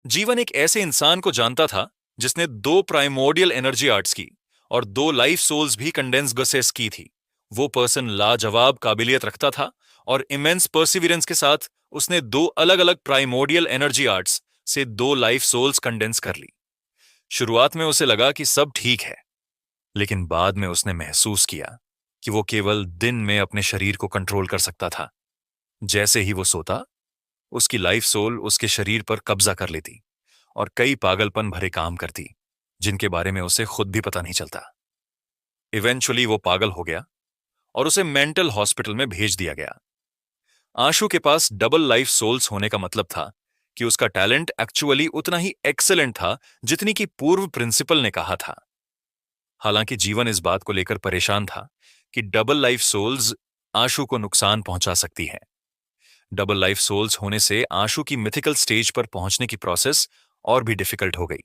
जीवन एक ऐसे इंसान को जानता था जिसने दो प्राइमोर्डियल एनर्जी आर्ट्स की और दो लाइफ सोल्स भी कंडेंस गसेस की थी। वो पर्सन लाजवाब काबिलियत रखता था और इमेंस परसिवियरेंस के साथ उसने दो अलग अलग प्राइमोर्डियल एनर्जी आर्ट्स से दो लाइफ सोल्स कंडेंस कर ली। शुरुआत में उसे लगा कि सब ठीक है, लेकिन बाद में उसने महसूस किया कि वो केवल दिन में अपने शरीर को कंट्रोल कर सकता था। जैसे ही वो सोता, उसकी लाइफ सोल उसके शरीर पर कब्जा कर लेती और कई पागलपन भरे काम करती जिनके बारे में उसे खुद भी पता नहीं चलता। इवेंचुअली वो पागल हो गया और उसे मेंटल हॉस्पिटल में भेज दिया गया। आशु के पास डबल लाइफ सोल्स होने का मतलब था कि उसका टैलेंट एक्चुअली उतना ही एक्सेलेंट था जितनी कि पूर्व प्रिंसिपल ने कहा था। हालांकि जीवन इस बात को लेकर परेशान था कि डबल लाइफ सोल्स आशु को नुकसान पहुंचा सकती है। डबल लाइफ सोल्स होने से आशु की मिथिकल स्टेज पर पहुंचने की प्रोसेस और भी डिफिकल्ट हो गई।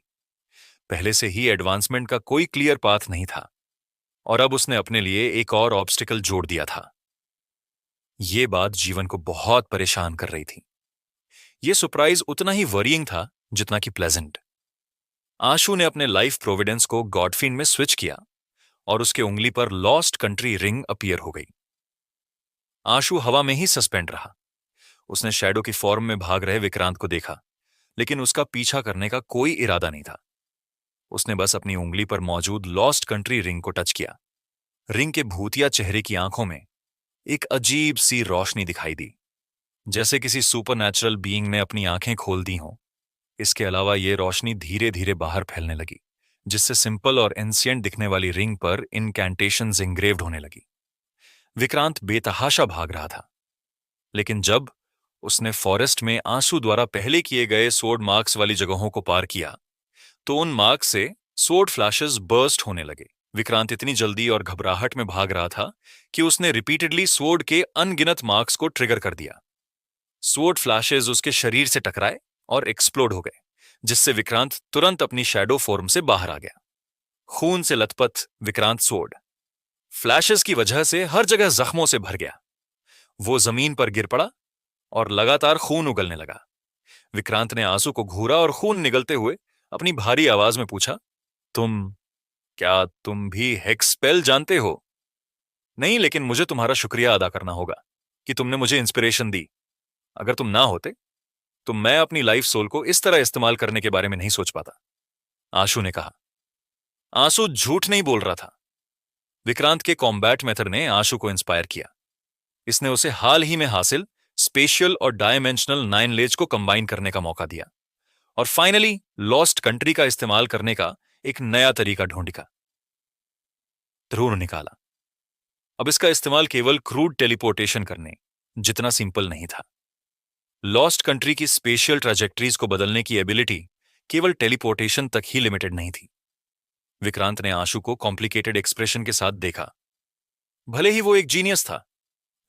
पहले से ही एडवांसमेंट का कोई क्लियर पाथ नहीं था और अब उसने अपने लिए एक और ऑब्स्टिकल जोड़ दिया था। यह बात जीवन को बहुत परेशान कर रही थी। यह सरप्राइज उतना ही वरीइंग था जितना कि प्लेजेंट। आशु ने अपने लाइफ प्रोविडेंस को गॉडफिन में स्विच किया और उसके उंगली पर लॉस्ट कंट्री रिंग अपीयर हो गई। आशु हवा में ही सस्पेंड रहा। उसने शैडो की फॉर्म में भाग रहे विक्रांत को देखा, लेकिन उसका पीछा करने का कोई इरादा नहीं था। उसने बस अपनी उंगली पर मौजूद लॉस्ट कंट्री रिंग को टच किया। रिंग के भूतिया चेहरे की आंखों में एक अजीब सी रोशनी दिखाई दी, जैसे किसी सुपरनैचुरल बीइंग ने अपनी आंखें खोल दी हों। इसके अलावा यह रोशनी धीरे धीरे बाहर फैलने लगी, जिससे सिंपल और एंशिएंट दिखने वाली रिंग पर इनकैंटेशंस इंग्रेव्ड होने लगी। विक्रांत बेतहाशा भाग रहा था, लेकिन जब उसने फॉरेस्ट में आंसू द्वारा पहले किए गए सोर्ड मार्क्स वाली जगहों को पार किया, तो उन मार्क्स से सोर्ड फ्लैशेस बर्स्ट होने लगे। विक्रांत इतनी जल्दी और घबराहट में भाग रहा था कि उसने रिपीटेडली सोर्ड के अनगिनत मार्क्स को ट्रिगर कर दिया। सोर्ड फ्लैशेस उसके शरीर से टकराए और एक्सप्लोड हो गए, जिससे विक्रांत तुरंत अपनी शैडो फॉर्म से बाहर आ गया। खून से लथपथ विक्रांत सोर्ड फ्लैशेस की वजह से हर जगह जख्मों से भर गया। वो जमीन पर गिर पड़ा और लगातार खून उगलने लगा। विक्रांत ने आंसू को घूरा और खून निगलते हुए अपनी भारी आवाज में पूछा, क्या तुम भी हेक्स स्पेल जानते हो? नहीं, लेकिन मुझे तुम्हारा शुक्रिया अदा करना होगा कि तुमने मुझे इंस्पिरेशन दी। अगर तुम ना होते तो मैं अपनी लाइफ सोल को इस तरह इस्तेमाल करने के बारे में नहीं सोच पाता, आशु ने कहा। आंसू झूठ नहीं बोल रहा था। विक्रांत के कॉम्बैट मेथड ने आशु को इंस्पायर किया। इसने उसे हाल ही में हासिल स्पेशियल और डायमेंशनल 9 लेज को कंबाइन करने का मौका दिया और फाइनली लॉस्ट कंट्री का इस्तेमाल करने का एक नया तरीका ढूंढ निकाला। अब इसका इस्तेमाल केवल क्रूड टेलीपोर्टेशन करने जितना सिंपल नहीं था। लॉस्ट कंट्री की स्पेशियल ट्रैजेक्टरीज को बदलने की एबिलिटी केवल टेलीपोर्टेशन तक ही लिमिटेड नहीं थी। विक्रांत ने आशु को कॉम्प्लिकेटेड एक्सप्रेशन के साथ देखा। भले ही वो एक जीनियस था,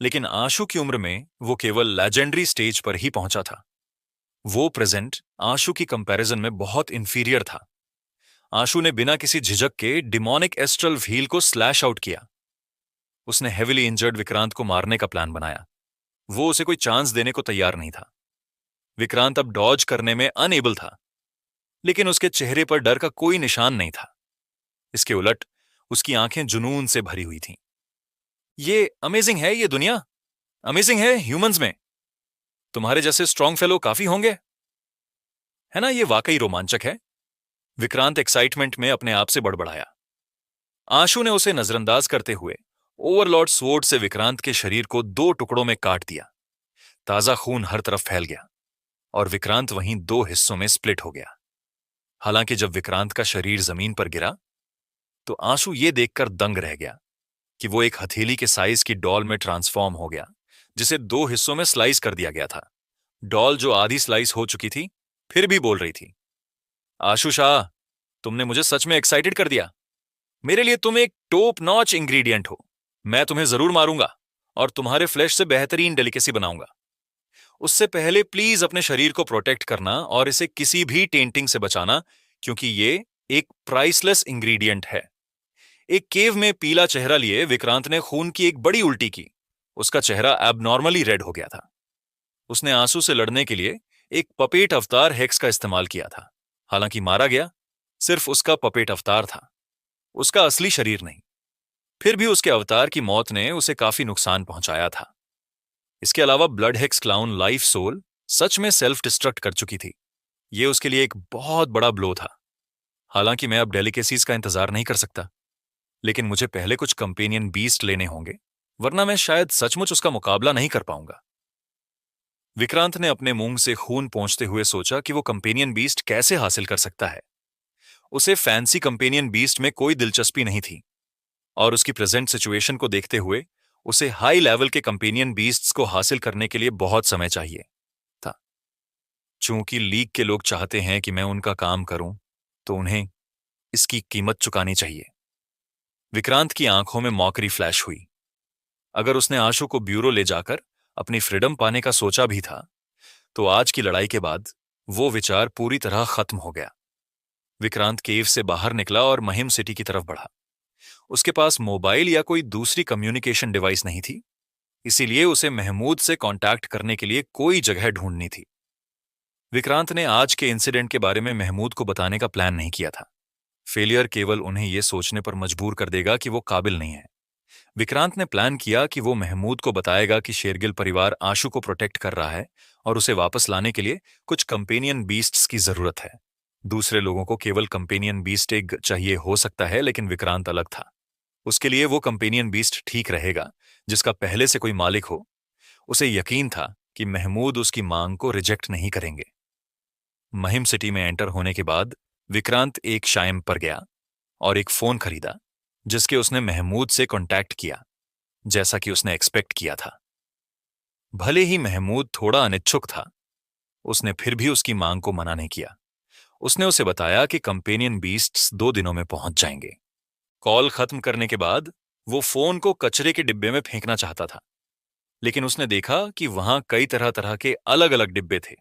लेकिन आशु की उम्र में वो केवल लेजेंडरी स्टेज पर ही पहुंचा था। वो प्रेजेंट आशु की कंपैरिजन में बहुत इंफीरियर था। आशु ने बिना किसी झिझक के डिमोनिक एस्ट्रल व्हील को स्लैश आउट किया। उसने हेविली इंजर्ड विक्रांत को मारने का प्लान बनाया। वो उसे कोई चांस देने को तैयार नहीं था। विक्रांत अब डॉज करने में अनएबल था, लेकिन उसके चेहरे पर डर का कोई निशान नहीं था। इसके उलट उसकी आंखें जुनून से भरी हुई थीं। ये अमेजिंग है, ये दुनिया अमेजिंग है ह्यूमंस में। तुम्हारे जैसे स्ट्रांग फेलो काफी होंगे, है ना? ये वाकई रोमांचक है। विक्रांत एक्साइटमेंट में अपने आप से बड़बड़ाया। आशु ने उसे नजरअंदाज करते हुए ओवरलॉर्ड स्वॉर्ड से विक्रांत के शरीर को 2 टुकड़ों में काट दिया। ताजा खून हर तरफ फैल गया और विक्रांत वहीं 2 हिस्सों में स्प्लिट हो गया। हालांकि जब विक्रांत का शरीर जमीन पर गिरा, तो आशु ये देखकर दंग रह गया कि वो एक हथेली के साइज की डॉल में ट्रांसफॉर्म हो गया, जिसे 2 हिस्सों में स्लाइस कर दिया गया था। डॉल जो आधी स्लाइस हो चुकी थी, फिर भी बोल रही थी, आशु शाह, तुमने मुझे सच में एक्साइटेड कर दिया। मेरे लिए तुम एक टॉप नॉच इंग्रेडिएंट हो। मैं तुम्हें जरूर मारूंगा और तुम्हारे फ्लैश से बेहतरीन डेलिकेसी बनाऊंगा। उससे पहले प्लीज अपने शरीर को प्रोटेक्ट करना और इसे किसी भी टेंटिंग से बचाना, क्योंकि ये एक प्राइसलेस इंग्रेडिएंट है। एक केव में पीला चेहरा लिए विक्रांत ने खून की एक बड़ी उल्टी की। उसका चेहरा एबनॉर्मली रेड हो गया था। उसने आंसू से लड़ने के लिए एक पपेट अवतार हेक्स का इस्तेमाल किया था। हालांकि मारा गया सिर्फ उसका पपेट अवतार था, उसका असली शरीर नहीं। फिर भी उसके अवतार की मौत ने उसे काफी नुकसान पहुंचाया था। इसके अलावा blood hex clown life soul सच में सेल्फ डिस्ट्रक्ट कर चुकी थी। यह उसके लिए एक बहुत बड़ा ब्लो था। हालांकि मैं अब डेलिकेसीज का इंतजार नहीं कर सकता, लेकिन मुझे पहले कुछ कंपेनियन बीस्ट लेने होंगे, वरना मैं शायद सचमुच उसका मुकाबला नहीं कर पाऊंगा। विक्रांत ने अपने मुंह से खून पोंछते हुए सोचा कि वो कंपेनियन बीस्ट कैसे हासिल कर सकता है। उसे फैंसी कंपेनियन बीस्ट में कोई दिलचस्पी नहीं थी, और उसकी प्रेजेंट सिचुएशन को देखते हुए उसे हाई लेवल के कंपेनियन बीस्ट्स को हासिल करने के लिए बहुत समय चाहिए था। चूंकि लीग के लोग चाहते हैं कि मैं उनका काम करूं, तो उन्हें इसकी कीमत चुकानी चाहिए। विक्रांत की आंखों में मॉकरी फ्लैश हुई। अगर उसने आशु को ब्यूरो ले जाकर अपनी फ्रीडम पाने का सोचा भी था, तो आज की लड़ाई के बाद वो विचार पूरी तरह खत्म हो गया। विक्रांत केव से बाहर निकला और महिम सिटी की तरफ बढ़ा। उसके पास मोबाइल या कोई दूसरी कम्युनिकेशन डिवाइस नहीं थी, इसीलिए उसे महमूद से कांटेक्ट करने के लिए कोई जगह ढूंढनी थी। विक्रांत ने आज के इंसिडेंट के बारे में महमूद को बताने का प्लान नहीं किया था। फेलियर केवल उन्हें यह सोचने पर मजबूर कर देगा कि वो काबिल नहीं है। विक्रांत ने प्लान किया कि वो महमूद को बताएगा कि शेरगिल परिवार आशु को प्रोटेक्ट कर रहा है और उसे वापस लाने के लिए कुछ कंपेनियन बीस्ट्स की जरूरत है। दूसरे लोगों को केवल कंपेनियन बीस्ट एक चाहिए हो सकता है, लेकिन विक्रांत अलग था। उसके लिए वो कंपेनियन बीस्ट ठीक रहेगा जिसका पहले से कोई मालिक हो। उसे यकीन था कि महमूद उसकी मांग को रिजेक्ट नहीं करेंगे। महिम सिटी में एंटर होने के बाद विक्रांत एक शाइम पर गया और एक फोन खरीदा, जिसके उसने महमूद से कांटेक्ट किया, जैसा कि उसने एक्सपेक्ट किया था। भले ही महमूद थोड़ा अनिच्छुक था, उसने फिर भी उसकी मांग को मना नहीं किया। उसने उसे बताया कि कंपेनियन बीस्ट्स 2 दिनों में पहुंच जाएंगे। कॉल खत्म करने के बाद वो फोन को कचरे के डिब्बे में फेंकना चाहता था, लेकिन उसने देखा कि वहां कई तरह तरह के अलग अलग डिब्बे थे।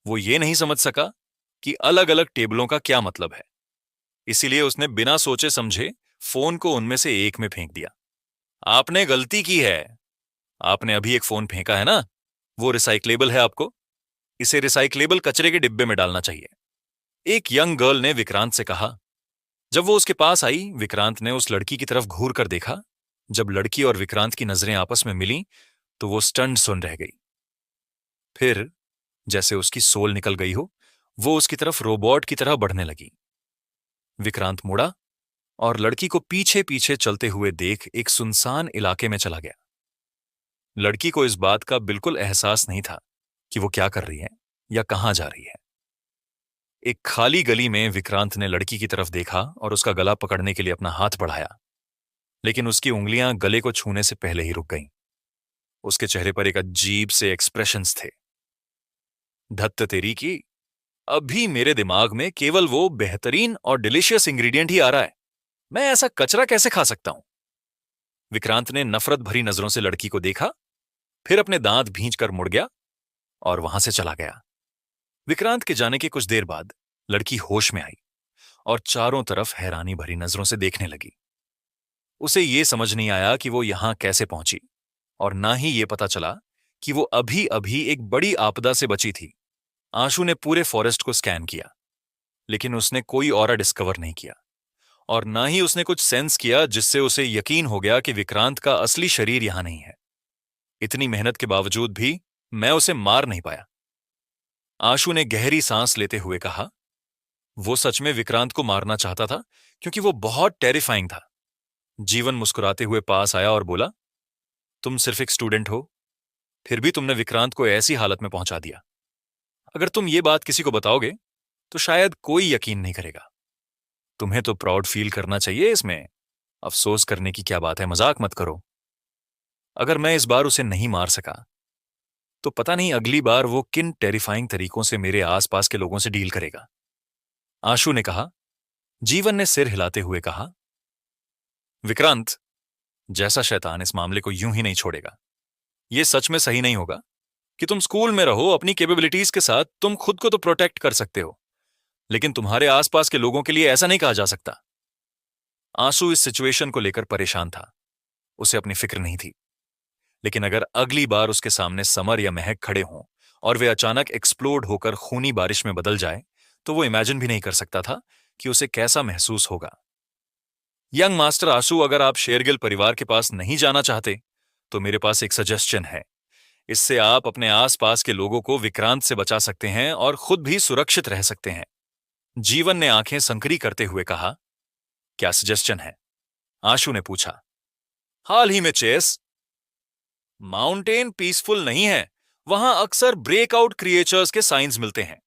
वो ये नहीं समझ सका कि अलग अलग टेबलों का क्या मतलब है, इसीलिए उसने बिना सोचे समझे फोन को उनमें से एक में फेंक दिया। आपने गलती की है। आपने अभी एक फोन फेंका है ना, वो रिसाइक्लेबल है, आपको इसे रिसाइक्लेबल कचरे के डिब्बे में डालना चाहिए, एक यंग गर्ल ने विक्रांत से कहा। जब वो उसके पास आई, विक्रांत ने उस लड़की की तरफ घूर कर देखा। जब लड़की और विक्रांत की नजरें आपस में मिलीं, तो वो स्टन्ड सुन रह गई। फिर जैसे उसकी सोल निकल गई हो, वो उसकी तरफ रोबोट की तरह बढ़ने लगी। विक्रांत मुड़ा और लड़की को पीछे पीछे चलते हुए देख एक सुनसान इलाके में चला गया। लड़की को इस बात का बिल्कुल एहसास नहीं था कि वो क्या कर रही है या कहां जा रही है। एक खाली गली में विक्रांत ने लड़की की तरफ देखा और उसका गला पकड़ने के लिए अपना हाथ बढ़ाया, लेकिन उसकी उंगलियां गले को छूने से पहले ही रुक गईं। उसके चेहरे पर एक अजीब से एक्सप्रेशंस थे। धत्त तेरी की, अभी मेरे दिमाग में केवल वो बेहतरीन और डिलीशियस इंग्रेडिएंट ही आ रहा है। मैं ऐसा कचरा कैसे खा सकता हूं? विक्रांत ने नफरत भरी नजरों से लड़की को देखा, फिर अपने दांत भींचकर मुड़ गया और वहां से चला गया। विक्रांत के जाने के कुछ देर बाद लड़की होश में आई और चारों तरफ हैरानी भरी नजरों से देखने लगी। उसे यह समझ नहीं आया कि वो यहां कैसे पहुंची, और ना ही ये पता चला कि वो अभी अभी एक बड़ी आपदा से बची थी। आशु ने पूरे फॉरेस्ट को स्कैन किया, लेकिन उसने कोई ऑरा डिस्कवर नहीं किया, और ना ही उसने कुछ सेंस किया जिससे उसे यकीन हो गया कि विक्रांत का असली शरीर यहां नहीं है। इतनी मेहनत के बावजूद भी मैं उसे मार नहीं पाया। आशु ने गहरी सांस लेते हुए कहा। वो सच में विक्रांत को मारना चाहता था, क्योंकि वो बहुत टेरिफाइंग था। जीवन मुस्कुराते हुए पास आया और बोला, तुम सिर्फ एक स्टूडेंट हो, फिर भी तुमने विक्रांत को ऐसी हालत में पहुंचा दिया। अगर तुम ये बात किसी को बताओगे तो शायद कोई यकीन नहीं करेगा। तुम्हें तो प्राउड फील करना चाहिए इसमें। अफसोस करने की क्या बात है, मजाक मत करो। अगर मैं इस बार उसे नहीं मार सका, तो पता नहीं अगली बार वो किन टेरिफाइंग तरीकों से मेरे आसपास के लोगों से डील करेगा। आशु ने कहा। जीवन ने सिर हिलाते हुए कहा, विक्रांत जैसा शैतान इस मामले को यूं ही नहीं छोड़ेगा। यह सच में सही नहीं होगा कि तुम स्कूल में रहो, अपनी कैपेबिलिटीज के साथ तुम खुद को तो प्रोटेक्ट कर सकते हो, लेकिन तुम्हारे आसपास के लोगों के लिए ऐसा नहीं कहा जा सकता। आंसू इस सिचुएशन को लेकर परेशान था। उसे अपनी फिक्र नहीं थी, लेकिन अगर अगली बार उसके सामने समर या महक खड़े हों और वे अचानक एक्सप्लोड होकर खूनी बारिश में बदल जाए तो वो इमेजिन भी नहीं कर सकता था कि उसे कैसा महसूस होगा। यंग मास्टर आशु, अगर आप शेरगिल परिवार के पास नहीं जाना चाहते तो मेरे पास एक सजेशन है। इससे आप अपने आसपास के लोगों को विक्रांत से बचा सकते हैं और खुद भी सुरक्षित रह सकते हैं। जीवन ने आंखें संकरी करते हुए कहा। क्या सजेशन है? आशु ने पूछा। हाल ही में चेस माउंटेन पीसफुल नहीं है, वहां अक्सर ब्रेकआउट क्रिएचर्स के साइंस मिलते हैं।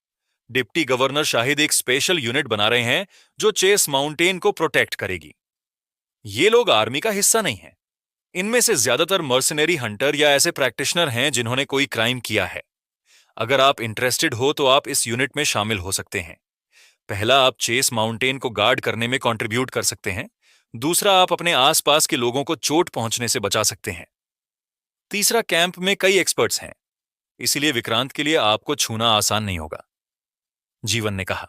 डिप्टी गवर्नर शाहिद एक स्पेशल यूनिट बना रहे हैं जो चेस माउंटेन को प्रोटेक्ट करेगी। ये लोग आर्मी का हिस्सा नहीं है। इनमें से ज्यादातर मर्सनरी हंटर या ऐसे प्रैक्टिशनर हैं जिन्होंने कोई क्राइम किया है। अगर आप इंटरेस्टेड हो तो आप इस यूनिट में शामिल हो सकते हैं। पहला, आप चेस माउंटेन को गार्ड करने में कंट्रीब्यूट कर सकते हैं। दूसरा, आप अपने आसपास के लोगों को चोट पहुंचने से बचा सकते हैं। तीसरा, कैंप में कई एक्सपर्ट्स हैं, इसीलिए विक्रांत के लिए आपको छूना आसान नहीं होगा। जीवन ने कहा।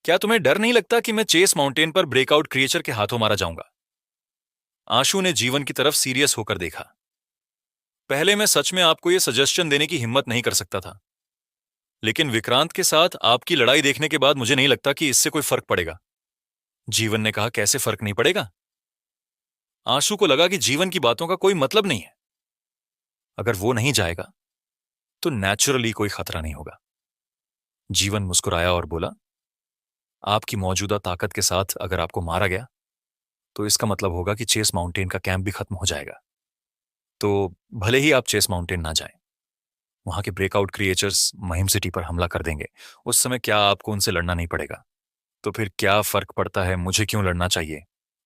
क्या तुम्हें डर नहीं लगता कि मैं चेस माउंटेन पर ब्रेकआउट क्रिएचर के हाथों मारा जाऊंगा? आशु ने जीवन की तरफ सीरियस होकर देखा। पहले मैं सच में आपको यह सजेशन देने की हिम्मत नहीं कर सकता था, लेकिन विक्रांत के साथ आपकी लड़ाई देखने के बाद मुझे नहीं लगता कि इससे कोई फर्क पड़ेगा। जीवन ने कहा। कैसे फर्क नहीं पड़ेगा? आशु को लगा कि जीवन की बातों का कोई मतलब नहीं है। अगर वो नहीं जाएगा तो नेचुरली कोई खतरा नहीं होगा। जीवन मुस्कुराया और बोला, आपकी मौजूदा ताकत के साथ अगर आपको मारा गया तो इसका मतलब होगा कि चेस माउंटेन का कैंप भी खत्म हो जाएगा। तो भले ही आप चेस माउंटेन ना जाएं, वहां के ब्रेकआउट क्रिएचर्स महिम सिटी पर हमला कर देंगे। उस समय क्या आपको उनसे लड़ना नहीं पड़ेगा? तो फिर क्या फर्क पड़ता है? मुझे क्यों लड़ना चाहिए?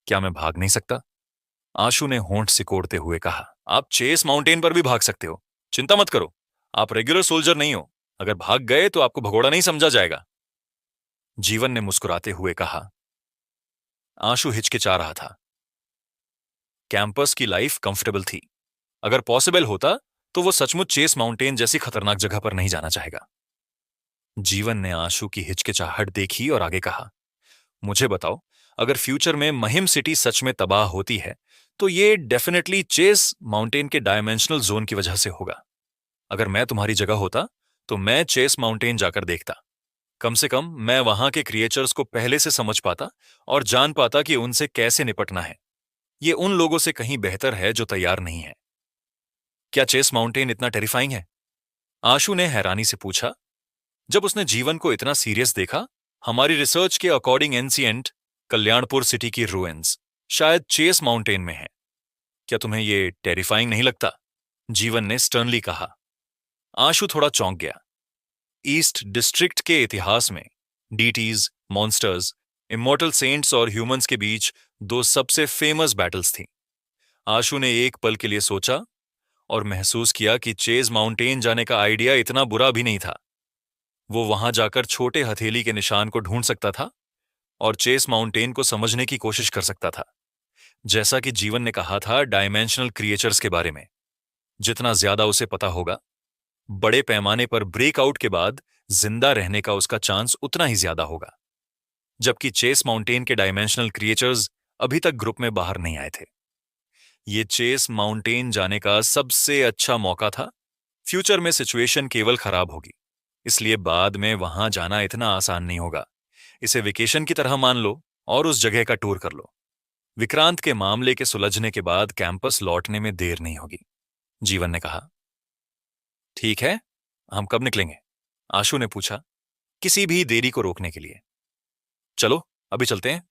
क्या मैं भाग नहीं सकता? आशु ने होंठ सिकोड़ते हुए कहा। आप चेस माउंटेन पर भी भाग सकते हो, चिंता मत करो। आप रेगुलर सोल्जर नहीं हो। अगर भाग गए तो आपको भगोड़ा नहीं समझा जाएगा। जीवन ने मुस्कुराते हुए कहा। आशु हिचकिचा रहा था। कैंपस की लाइफ कंफर्टेबल थी। अगर पॉसिबल होता तो वो सचमुच चेस माउंटेन जैसी खतरनाक जगह पर नहीं जाना चाहेगा। जीवन ने आशु की हिचकिचाहट देखी और आगे कहा, मुझे बताओ, अगर फ्यूचर में महिम सिटी सच में तबाह होती है तो ये डेफिनेटली चेस माउंटेन के डायमेंशनल जोन की वजह से होगा। अगर मैं तुम्हारी जगह होता तो मैं चेस माउंटेन जाकर देखता। कम से कम मैं वहां के क्रिएचर्स को पहले से समझ पाता और जान पाता कि उनसे कैसे निपटना है। ये उन लोगों से कहीं बेहतर है जो तैयार नहीं है। क्या चेस माउंटेन इतना टेरिफाइंग है? आशु ने हैरानी से पूछा। जब उसने जीवन को इतना सीरियस देखा, हमारी रिसर्च के अकॉर्डिंग एंशिएंट कल्याणपुर सिटी की रूइंस शायद चेस माउंटेन में है। क्या तुम्हें यह टेरिफाइंग नहीं लगता? जीवन ने स्टर्नली कहा। आशु थोड़ा चौंक गया। ईस्ट डिस्ट्रिक्ट के इतिहास में डीटीज, मॉन्स्टर्स, इमॉर्टल सेंट्स और ह्यूमंस के बीच दो सबसे फेमस बैटल्स थी। आशु ने एक पल के लिए सोचा और महसूस किया कि चेस माउंटेन जाने का आइडिया इतना बुरा भी नहीं था। वो वहां जाकर छोटे हथेली के निशान को ढूंढ सकता था और चेस माउंटेन को समझने की कोशिश कर सकता था। जैसा कि जीवन ने कहा था डायमेंशनल क्रिएचर्स के बारे में, जितना ज्यादा उसे पता होगा, बड़े पैमाने पर ब्रेकआउट के बाद जिंदा रहने का उसका चांस उतना ही ज्यादा होगा। जबकि चेस माउंटेन के डायमेंशनल क्रिएचर्स अभी तक ग्रुप में बाहर नहीं आए थे। ये चेस माउंटेन जाने का सबसे अच्छा मौका था। फ्यूचर में सिचुएशन केवल खराब होगी, इसलिए बाद में वहां जाना इतना आसान नहीं होगा। इसे वेकेशन की तरह मान लो और उस जगह का टूर कर लो। विक्रांत के मामले के सुलझने के बाद कैंपस लौटने में देर नहीं होगी। जीवन ने कहा। ठीक है, हम कब निकलेंगे? आशु ने पूछा, किसी भी देरी को रोकने के लिए। चलो अभी चलते हैं।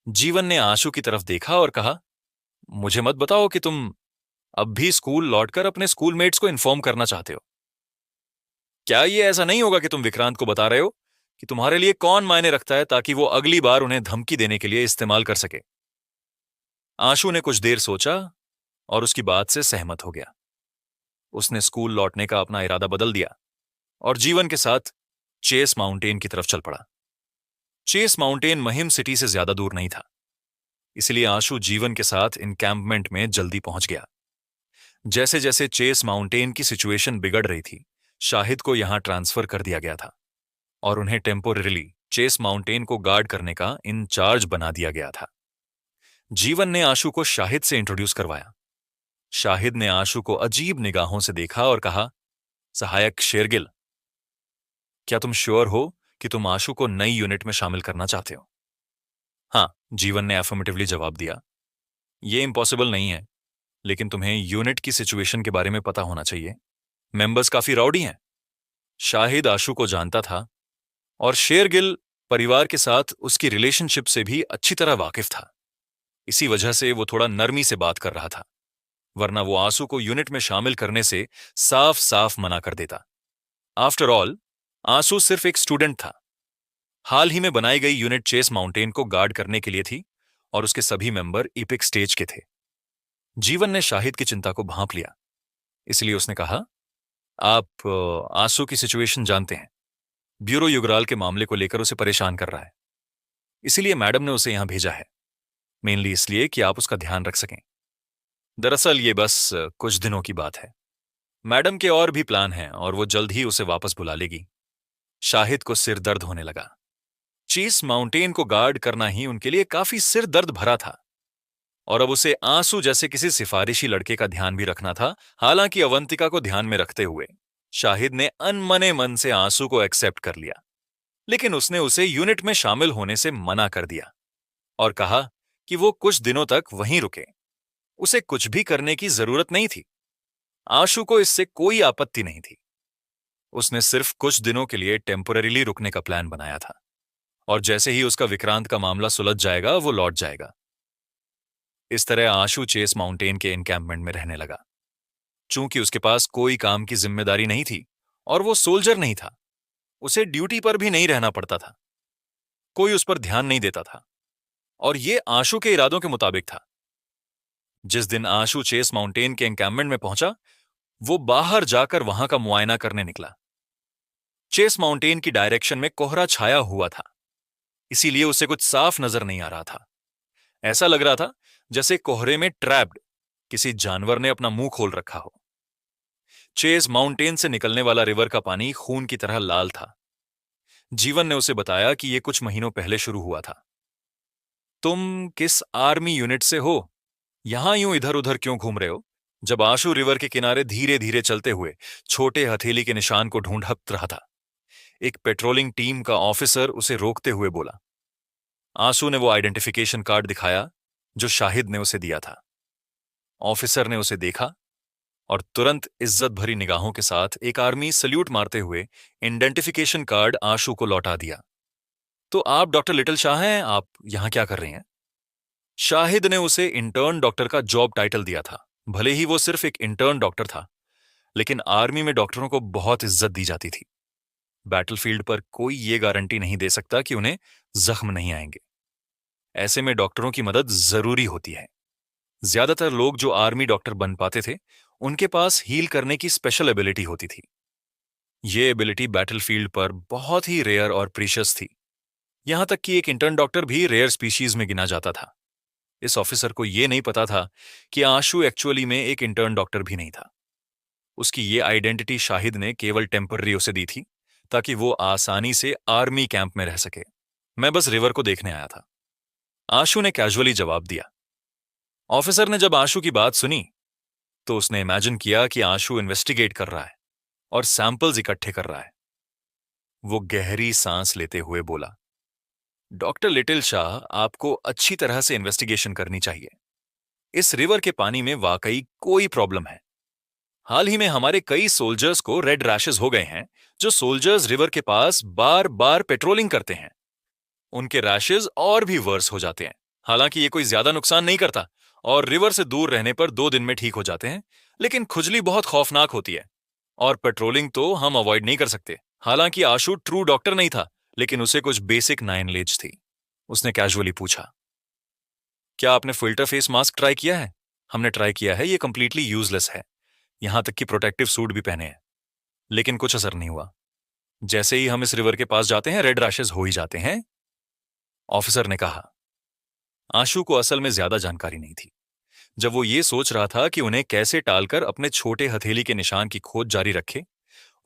जीवन ने आशु की तरफ देखा और कहा, मुझे मत बताओ कि तुम अब भी स्कूल लौटकर अपने स्कूलमेट्स को इन्फॉर्म करना चाहते हो। क्या ये ऐसा नहीं होगा कि तुम विक्रांत को बता रहे हो कि तुम्हारे लिए कौन मायने रखता है ताकि वो अगली बार उन्हें धमकी देने के लिए इस्तेमाल कर सके? आशु ने कुछ देर सोचा और उसकी बात से सहमत हो गया। उसने स्कूल लौटने का अपना इरादा बदल दिया और जीवन के साथ चेस माउंटेन की तरफ चल पड़ा। चेस माउंटेन महिम सिटी से ज्यादा दूर नहीं था, इसलिए आशु जीवन के साथ इनकैंपमेंट में जल्दी पहुंच गया। जैसे जैसे चेस माउंटेन की सिचुएशन बिगड़ रही थी, शाहिद को यहां ट्रांसफर कर दिया गया था और उन्हें टेम्पोररीली चेस माउंटेन को गार्ड करने का इंचार्ज बना दिया गया था। जीवन ने आशु को शाहिद से इंट्रोड्यूस करवाया। शाहिद ने आशु को अजीब निगाहों से देखा और कहा, सहायक शेरगिल, क्या तुम श्योर हो कि तुम आशु को नई यूनिट में शामिल करना चाहते हो? हाँ, जीवन ने एफर्मेटिवली जवाब दिया। ये इम्पॉसिबल नहीं है, लेकिन तुम्हें यूनिट की सिचुएशन के बारे में पता होना चाहिए। मेंबर्स काफी राउडी हैं। शाहिद आशु को जानता था और शेरगिल परिवार के साथ उसकी रिलेशनशिप से भी अच्छी तरह वाकिफ था। इसी वजह से वो थोड़ा नरमी से बात कर रहा था, वरना वो आंसू को यूनिट में शामिल करने से साफ साफ मना कर देता। आफ्टर ऑल, आंसू सिर्फ एक स्टूडेंट था। हाल ही में बनाई गई यूनिट चेस माउंटेन को गार्ड करने के लिए थी और उसके सभी मेंबर इपिक स्टेज के थे। जीवन ने शाहिद की चिंता को भांप लिया, इसलिए उसने कहा, आप आंसू की सिचुएशन जानते हैं। ब्यूरो युगराल के मामले को लेकर उसे परेशान कर रहा है, इसीलिए मैडम ने उसे यहां भेजा है, मेनली इसलिए कि आप उसका ध्यान रख सकें। दरअसल ये बस कुछ दिनों की बात है। मैडम के और भी प्लान हैं और वो जल्द ही उसे वापस बुला लेगी। शाहिद को सिर दर्द होने लगा। चीस माउंटेन को गार्ड करना ही उनके लिए काफी सिर दर्द भरा था और अब उसे आंसू जैसे किसी सिफारिशी लड़के का ध्यान भी रखना था। हालांकि अवंतिका को ध्यान में रखते हुए शाहिद ने अनमने मन से आंसू को एक्सेप्ट कर लिया, लेकिन उसने उसे यूनिट में शामिल होने से मना कर दिया और कहा कि वो कुछ दिनों तक वहीं रुके। उसे कुछ भी करने की जरूरत नहीं थी। आशु को इससे कोई आपत्ति नहीं थी। उसने सिर्फ कुछ दिनों के लिए टेम्पोररीली रुकने का प्लान बनाया था और जैसे ही उसका विक्रांत का मामला सुलझ जाएगा वो लौट जाएगा। इस तरह आशु चेस माउंटेन के एनकैंपमेंट में रहने लगा। चूंकि उसके पास कोई काम की जिम्मेदारी नहीं थी और वो सोल्जर नहीं था, उसे ड्यूटी पर भी नहीं रहना पड़ता था। कोई उस पर ध्यान नहीं देता था और ये आशु के इरादों के मुताबिक था। जिस दिन आशु चेस माउंटेन के एनकैंपमेंट में पहुंचा, वो बाहर जाकर वहां का मुआयना करने निकला। चेस माउंटेन की डायरेक्शन में कोहरा छाया हुआ था, इसीलिए उसे कुछ साफ नजर नहीं आ रहा था। ऐसा लग रहा था जैसे कोहरे में ट्रैप्ड किसी जानवर ने अपना मुंह खोल रखा हो। चेस माउंटेन से निकलने वाला रिवर का पानी खून की तरह लाल था। जीवन ने उसे बताया कि यह कुछ महीनों पहले शुरू हुआ था। तुम किस आर्मी यूनिट से हो? यहां यूं इधर उधर क्यों घूम रहे हो? जब आशु रिवर के किनारे धीरे धीरे चलते हुए छोटे हथेली के निशान को ढूंढ रहा था, एक पेट्रोलिंग टीम का ऑफिसर उसे रोकते हुए बोला। आंसू ने वो आइडेंटिफिकेशन कार्ड दिखाया जो शाहिद ने उसे दिया था। ऑफिसर ने उसे देखा और तुरंत इज्जत भरी निगाहों के साथ एक आर्मी सल्यूट मारते हुए आइडेंटिफिकेशन कार्ड आशु को लौटा दिया। तो आप डॉक्टर लिटिल शाह हैं, आप यहां क्या कर रहे हैं? शाहिद ने उसे इंटर्न डॉक्टर का जॉब टाइटल दिया था। भले ही वो सिर्फ एक इंटर्न डॉक्टर था, लेकिन आर्मी में डॉक्टरों को बहुत इज्जत दी जाती थी। बैटलफील्ड पर कोई ये गारंटी नहीं दे सकता कि उन्हें जख्म नहीं आएंगे। ऐसे में डॉक्टरों की मदद जरूरी होती है। ज्यादातर लोग जो आर्मी डॉक्टर बन पाते थे, उनके पास हील करने की स्पेशल एबिलिटी होती थी। ये एबिलिटी बैटलफील्ड पर बहुत ही रेयर और प्रीशियस थी। यहां तक कि एक इंटर्न डॉक्टर भी रेयर स्पीशीज में गिना जाता था। इस ऑफिसर को यह नहीं पता था कि आशु एक्चुअली में एक इंटर्न डॉक्टर भी नहीं था। उसकी ये आइडेंटिटी शाहिद ने केवल टेम्पररी उसे दी थी ताकि वो आसानी से आर्मी कैंप में रह सके। मैं बस रिवर को देखने आया था, आशु ने कैजुअली जवाब दिया। ऑफिसर ने जब आशु की बात सुनी तो उसने इमेजिन किया कि आशु इन्वेस्टिगेट कर रहा है और सैंपल्स इकट्ठे कर रहा है। वो गहरी सांस लेते हुए बोला, डॉक्टर लिटिल शाह, आपको अच्छी तरह से इन्वेस्टिगेशन करनी चाहिए। इस रिवर के पानी में वाकई कोई प्रॉब्लम है। हाल ही में हमारे कई सोल्जर्स को रेड रैशेस हो गए हैं। जो सोल्जर्स रिवर के पास बार बार पेट्रोलिंग करते हैं, उनके रैशेस और भी वर्स हो जाते हैं। हालांकि ये कोई ज्यादा नुकसान नहीं करता और रिवर से दूर रहने पर 2 दिन में ठीक हो जाते हैं, लेकिन खुजली बहुत खौफनाक होती है और पेट्रोलिंग तो हम अवॉइड नहीं कर सकते। हालांकि आशु ट्रू डॉक्टर नहीं था, लेकिन उसे कुछ बेसिक नॉलेज थी। उसने कैजुअली पूछा, क्या आपने फिल्टर फेस मास्क ट्राई किया है? हमने ट्राई किया है, ये कंप्लीटली यूजलेस है। यहां तक कि प्रोटेक्टिव सूट भी पहने हैं, लेकिन कुछ असर नहीं हुआ। जैसे ही हम इस रिवर के पास जाते हैं, रेड रैशेस हो ही जाते हैं, ऑफिसर ने कहा। आशु को असल में ज्यादा जानकारी नहीं थी। जब वो ये सोच रहा था कि उन्हें कैसे टालकर अपने छोटे हथेली के निशान की खोज जारी रखे,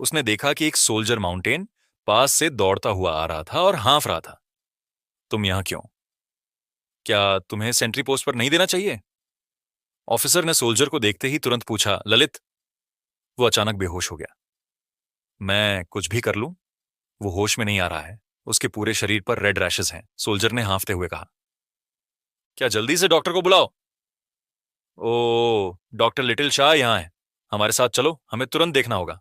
उसने देखा कि एक सोल्जर माउंटेन पास से दौड़ता हुआ आ रहा था और हाँफ रहा था। तुम यहां क्यों? क्या तुम्हें सेंट्री पोस्ट पर नहीं देना चाहिए? ऑफिसर ने सोल्जर को देखते ही तुरंत पूछा, ललित। वो अचानक बेहोश हो गया। मैं कुछ भी कर लूं? वो होश में नहीं आ रहा है। उसके पूरे शरीर पर रेड रैशेस हैं, सोल्जर ने हाँफते हुए कहा। क्या जल्दी से डॉक्टर को बुलाओ? ओ, डॉक्टर लिटिल शाह यहाँ है। हमारे साथ चलो, हमें तुरंत देखना होगा।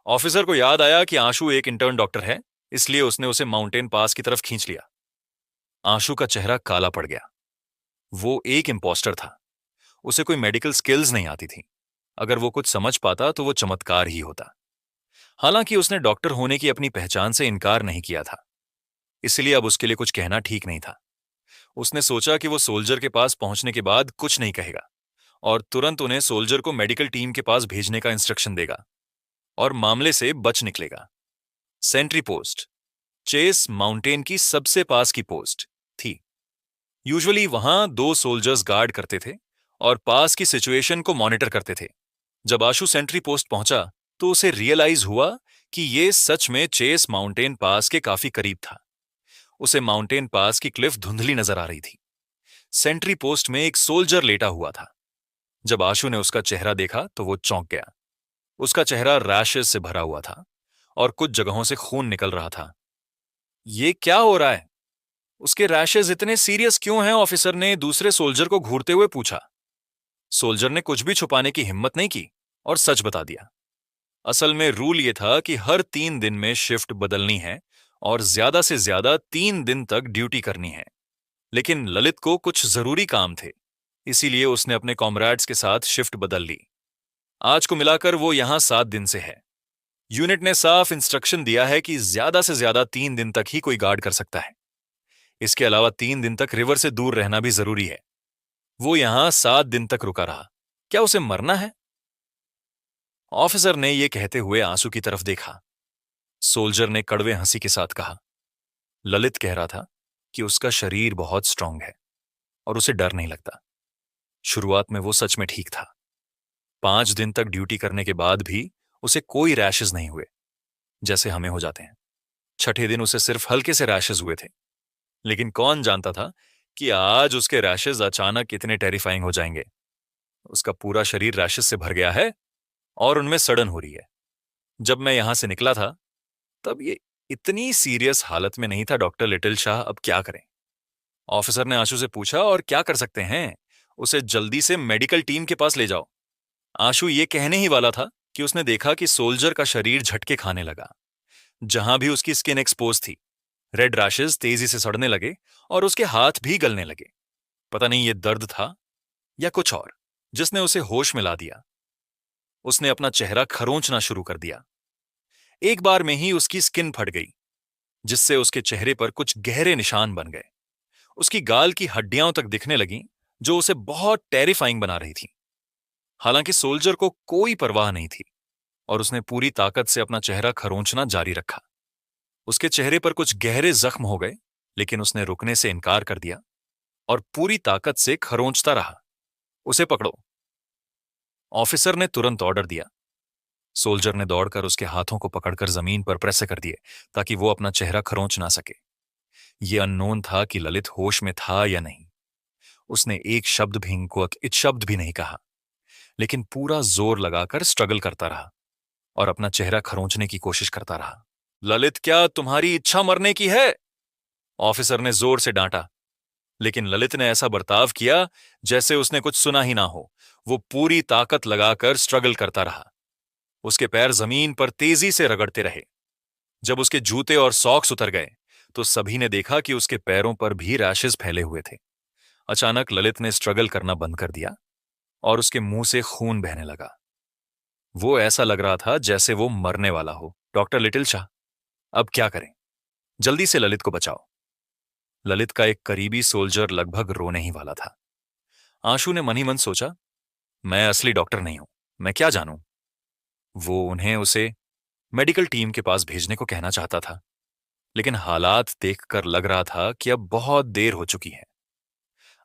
ऑफिसर को याद आया कि आशु एक इंटर्न डॉक्टर है, इसलिए उसने उसे माउंटेन पास की तरफ खींच लिया। आशु का चेहरा काला पड़ गया। वो एक इम्पोस्टर था। उसे कोई मेडिकल स्किल्स नहीं आती थी। अगर वो कुछ समझ पाता तो वो चमत्कार ही होता। हालांकि उसने डॉक्टर होने की अपनी पहचान से इनकार नहीं किया था, इसलिए अब उसके लिए कुछ कहना ठीक नहीं था। उसने सोचा कि वो सोल्जर के पास पहुंचने के बाद कुछ नहीं कहेगा और तुरंत उन्हें सोल्जर को मेडिकल टीम के पास भेजने का इंस्ट्रक्शन देगा और मामले से बच निकलेगा। सेंट्री पोस्ट चेस माउंटेन की सबसे पास की पोस्ट थी। यूजुअली वहां 2 सोल्जर्स गार्ड करते थे और पास की सिचुएशन को मॉनिटर करते थे। जब आशु सेंट्री पोस्ट पहुंचा तो उसे रियलाइज हुआ कि ये सच में चेस माउंटेन पास के काफी करीब था। उसे माउंटेन पास की क्लिफ धुंधली नजर आ रही थी। सेंट्री पोस्ट में एक सोल्जर लेटा हुआ था। जब आशु ने उसका चेहरा देखा तो वो चौंक गया। उसका चेहरा रैशेस से भरा हुआ था और कुछ जगहों से खून निकल रहा था। ये क्या हो रहा है? उसके रैशेस इतने सीरियस क्यों हैं? ऑफिसर ने दूसरे सोल्जर को घूरते हुए पूछा। सोल्जर ने कुछ भी छुपाने की हिम्मत नहीं की और सच बता दिया। असल में रूल ये था कि हर 3 दिन में शिफ्ट बदलनी है और ज्यादा से ज्यादा 3 दिन तक ड्यूटी करनी है। लेकिन ललित को कुछ जरूरी काम थे, इसीलिए उसने अपने कॉमरेड्स के साथ शिफ्ट बदल ली। आज को मिलाकर वो यहां 7 दिन से है। यूनिट ने साफ इंस्ट्रक्शन दिया है कि ज्यादा से ज्यादा 3 दिन तक ही कोई गार्ड कर सकता है। इसके अलावा 3 दिन तक रिवर से दूर रहना भी जरूरी है। वो यहां 7 दिन तक रुका रहा। क्या उसे मरना है? ऑफिसर ने यह कहते हुए आंसू की तरफ देखा। सोल्जर ने कड़वे हंसी के साथ कहा। ललित कह रहा था कि उसका शरीर बहुत स्ट्रांग है और उसे डर नहीं लगता। शुरुआत में वो सच में ठीक था। 5 दिन तक ड्यूटी करने के बाद भी उसे कोई रैशेस नहीं हुए, जैसे हमें हो जाते हैं। छठे दिन उसे सिर्फ हल्के से रैशेस हुए थे। लेकिन कौन जानता था कि आज उसके रैशेस अचानक कितने टेरिफाइंग हो जाएंगे। उसका पूरा शरीर रैशेस से भर गया है और उनमें सड़न हो रही है। जब मैं यहां से निकला था तब ये इतनी सीरियस हालत में नहीं था। डॉक्टर लिटिल शाह, अब क्या करें? ऑफिसर ने आशु से पूछा। और क्या कर सकते हैं? उसे जल्दी से मेडिकल टीम के पास ले जाओ। आशु ये कहने ही वाला था कि उसने देखा कि सोल्जर का शरीर झटके खाने लगा। जहां भी उसकी स्किन एक्सपोज थी, रेड रैशेस तेजी से सड़ने लगे और उसके हाथ भी गलने लगे। पता नहीं ये दर्द था या कुछ और, जिसने उसे होश में ला दिया। उसने अपना चेहरा खरोंचना शुरू कर दिया। एक बार में ही उसकी स्किन फट गई, जिससे उसके चेहरे पर कुछ गहरे निशान बन गए। उसकी गाल की हड्डियां तक दिखने लगीं, जो उसे बहुत टेरिफाइंग बना रही थी। हालांकि सोल्जर को कोई परवाह नहीं थी और उसने पूरी ताकत से अपना चेहरा खरोंचना जारी रखा। उसके चेहरे पर कुछ गहरे जख्म हो गए, लेकिन उसने रुकने से इनकार कर दिया और पूरी ताकत से खरोंचता रहा। उसे पकड़ो, ऑफिसर ने तुरंत ऑर्डर दिया। सोल्जर ने दौड़कर उसके हाथों को पकड़कर जमीन पर प्रेस कर दिए ताकि वो अपना चेहरा खरोंच ना सके। यह अननोन था कि ललित होश में था या नहीं। उसने एक शब्द भी को एक शब्द भी नहीं कहा, लेकिन पूरा जोर लगाकर स्ट्रगल करता रहा और अपना चेहरा खरोंचने की कोशिश करता रहा। ललित, क्या तुम्हारी इच्छा मरने की है? ऑफिसर ने जोर से डांटा, लेकिन ललित ने ऐसा बर्ताव किया जैसे उसने कुछ सुना ही ना हो। वो पूरी ताकत लगाकर स्ट्रगल करता रहा। उसके पैर जमीन पर तेजी से रगड़ते रहे। जब उसके जूते और सॉक्स उतर गए तो सभी ने देखा कि उसके पैरों पर भी रैशेस फैले हुए थे। अचानक ललित ने स्ट्रगल करना बंद कर दिया और उसके मुंह से खून बहने लगा। वो ऐसा लग रहा था जैसे वो मरने वाला हो। डॉक्टर लिटिल शाह, अब क्या करें? जल्दी से ललित को बचाओ। ललित का एक करीबी सोल्जर लगभग रोने ही वाला था। आशु ने मन ही मन सोचा, मैं असली डॉक्टर नहीं हूं, मैं क्या जानूं। वो उसे मेडिकल टीम के पास भेजने को कहना चाहता था, लेकिन हालात देखकर लग रहा था कि अब बहुत देर हो चुकी है।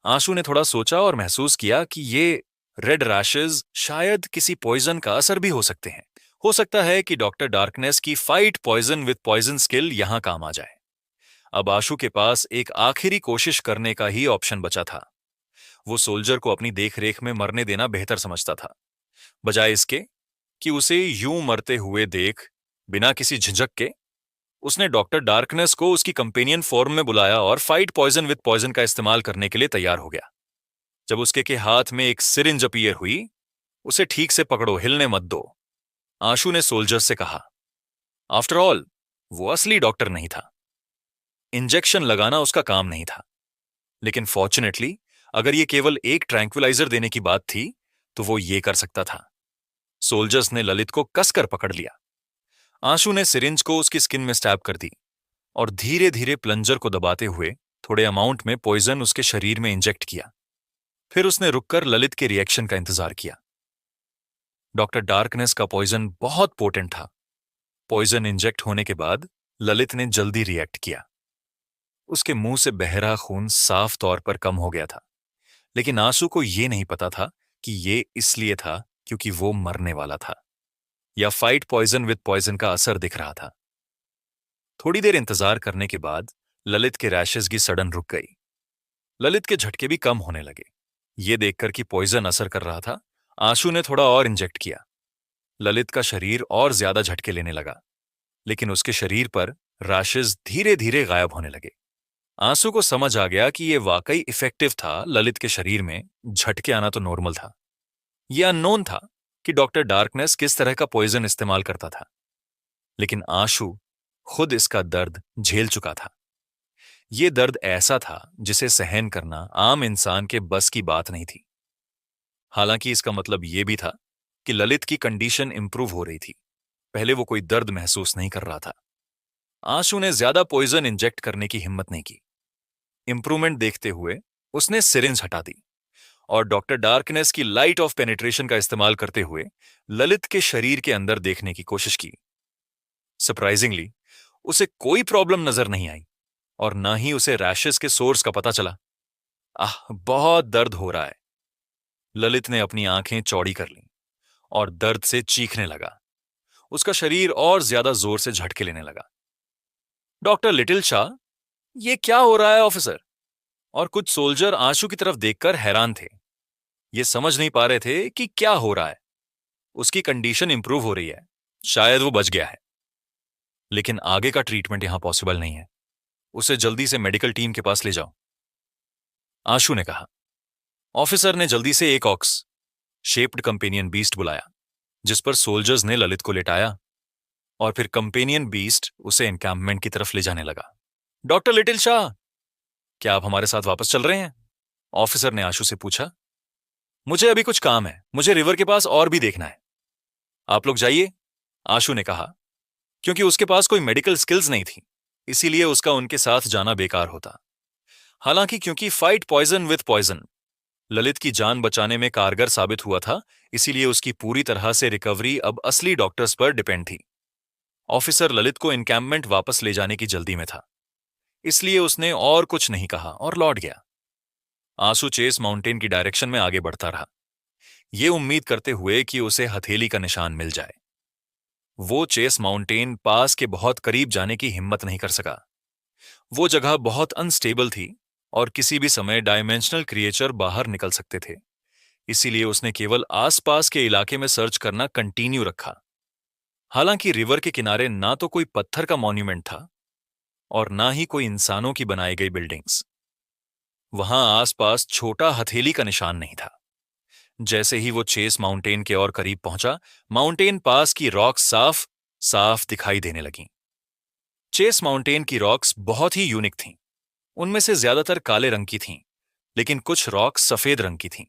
आशु ने थोड़ा सोचा और महसूस किया कि ये रेड रैशेस शायद किसी पॉइजन का असर भी हो सकते हैं। हो सकता है कि डॉक्टर डार्कनेस की fight poison with poison skill यहां काम आ जाए। अब आशु के पास एक आखिरी कोशिश करने का ही ऑप्शन बचा था। वो सोल्जर को अपनी देखरेख में मरने देना बेहतर समझता था, बजाय इसके कि उसे यूं मरते हुए देख बिना किसी झिझक के उसने डॉक्टर डार्कनेस को उसकी कंपेनियन फॉर्म में बुलाया और फाइट पॉइजन विद पॉइजन का इस्तेमाल करने के लिए तैयार हो गया। जब उसके के हाथ में एक सिरिंज अपीयर हुई, उसे ठीक से पकड़ो, हिलने मत दो, आशु ने सोल्जर्स से कहा। आफ्टर ऑल वो असली डॉक्टर नहीं था, इंजेक्शन लगाना उसका काम नहीं था। लेकिन फॉर्चुनेटली अगर ये केवल एक ट्रैंक्विलाइजर देने की बात थी तो वो ये कर सकता था। सोल्जर्स ने ललित को कसकर पकड़ लिया। आशु ने सिरिंज को उसकी स्किन में स्टैब कर दी और धीरे धीरे प्लंजर को दबाते हुए थोड़े अमाउंट में पॉइजन उसके शरीर में इंजेक्ट किया। फिर उसने रुककर ललित के रिएक्शन का इंतजार किया। डॉक्टर डार्कनेस का पॉइजन बहुत पोटेंट था। पॉइजन इंजेक्ट होने के बाद ललित ने जल्दी रिएक्ट किया। उसके मुंह से बह रहा खून साफ तौर पर कम हो गया था, लेकिन आशु को यह नहीं पता था कि ये इसलिए था क्योंकि वो मरने वाला था या फाइट पॉइजन विद पॉइजन का असर दिख रहा था। थोड़ी देर इंतजार करने के बाद ललित के रैशेस की सडन रुक गई। ललित के झटके भी कम होने लगे। ये देखकर कि पॉइजन असर कर रहा था, आशु ने थोड़ा और इंजेक्ट किया। ललित का शरीर और ज्यादा झटके लेने लगा, लेकिन उसके शरीर पर रैशेस धीरे धीरे गायब होने लगे। आंसू को समझ आ गया कि यह वाकई इफेक्टिव था। ललित के शरीर में झटके आना तो नॉर्मल था। यह अननोन था कि डॉक्टर डार्कनेस किस तरह का पॉइजन इस्तेमाल करता था, लेकिन आशु खुद इसका दर्द झेल चुका था। यह दर्द ऐसा था जिसे सहन करना आम इंसान के बस की बात नहीं थी। हालांकि इसका मतलब यह भी था कि ललित की कंडीशन इंप्रूव हो रही थी। पहले वो कोई दर्द महसूस नहीं कर रहा था। आशु ने ज्यादा पॉइजन इंजेक्ट करने की हिम्मत नहीं की। इंप्रूवमेंट देखते हुए उसने सिरिंज हटा दी और डॉक्टर डार्कनेस की लाइट ऑफ पेनिट्रेशन का इस्तेमाल करते हुए ललित के शरीर के अंदर देखने की कोशिश की। सरप्राइजिंगली उसे कोई प्रॉब्लम नजर नहीं आई और ना ही उसे रैशेस के सोर्स का पता चला। बहुत दर्द हो रहा है। ललित ने अपनी आंखें चौड़ी कर लीं और दर्द से चीखने लगा। उसका शरीर और ज्यादा जोर से झटके लेने लगा। डॉक्टर लिटिल शाह, ये क्या हो रहा है ऑफिसर? और कुछ सोल्जर आशु की तरफ देखकर हैरान थे। ये समझ नहीं पा रहे थे कि क्या हो रहा है। उसकी कंडीशन इंप्रूव हो रही है, शायद वो बच गया है, लेकिन आगे का ट्रीटमेंट यहां पॉसिबल नहीं है। उसे जल्दी से मेडिकल टीम के पास ले जाओ, आशु ने कहा। ऑफिसर ने जल्दी से एक ऑक्स शेप्ड कंपेनियन बीस्ट बुलाया, जिस पर सोल्जर्स ने ललित को लेटाया और फिर कंपेनियन बीस्ट उसे एनकैम्पमेंट की तरफ ले जाने लगा। डॉक्टर लिटिल शाह, क्या आप हमारे साथ वापस चल रहे हैं? ऑफिसर ने आशु से पूछा। मुझे अभी कुछ काम है, मुझे रिवर के पास और भी देखना है। आप लोग जाइए, आशु ने कहा। क्योंकि उसके पास कोई मेडिकल स्किल्स नहीं थी, इसीलिए उसका उनके साथ जाना बेकार होता। हालांकि क्योंकि fight poison with poison Lalit की जान बचाने में कारगर साबित हुआ था, इसीलिए उसकी पूरी तरह से रिकवरी अब असली डॉक्टर्स पर डिपेंड थी। ऑफिसर ललित को एनकैम्पमेंट वापस ले जाने की जल्दी में था, इसलिए उसने और कुछ नहीं कहा और लौट गया। आंसू चेस माउंटेन की डायरेक्शन में आगे बढ़ता रहा, ये उम्मीद करते हुए कि उसे हथेली का निशान मिल जाए। वो चेस माउंटेन पास के बहुत करीब जाने की हिम्मत नहीं कर सका। वो जगह बहुत अनस्टेबल थी और किसी भी समय डायमेंशनल क्रिएचर बाहर निकल सकते थे, इसीलिए उसने केवल आसपास के इलाके में सर्च करना कंटिन्यू रखा। हालांकि रिवर के किनारे ना तो कोई पत्थर का मॉन्यूमेंट था और ना ही कोई इंसानों की बनाई गई बिल्डिंग्स। वहां आसपास छोटा हथेली का निशान नहीं था। जैसे ही वो चेस माउंटेन के और करीब पहुंचा, माउंटेन पास की रॉक्स साफ साफ दिखाई देने लगीं। चेस माउंटेन की रॉक्स बहुत ही यूनिक थीं। उनमें से ज्यादातर काले रंग की थीं, लेकिन कुछ रॉक्स सफेद रंग की थीं।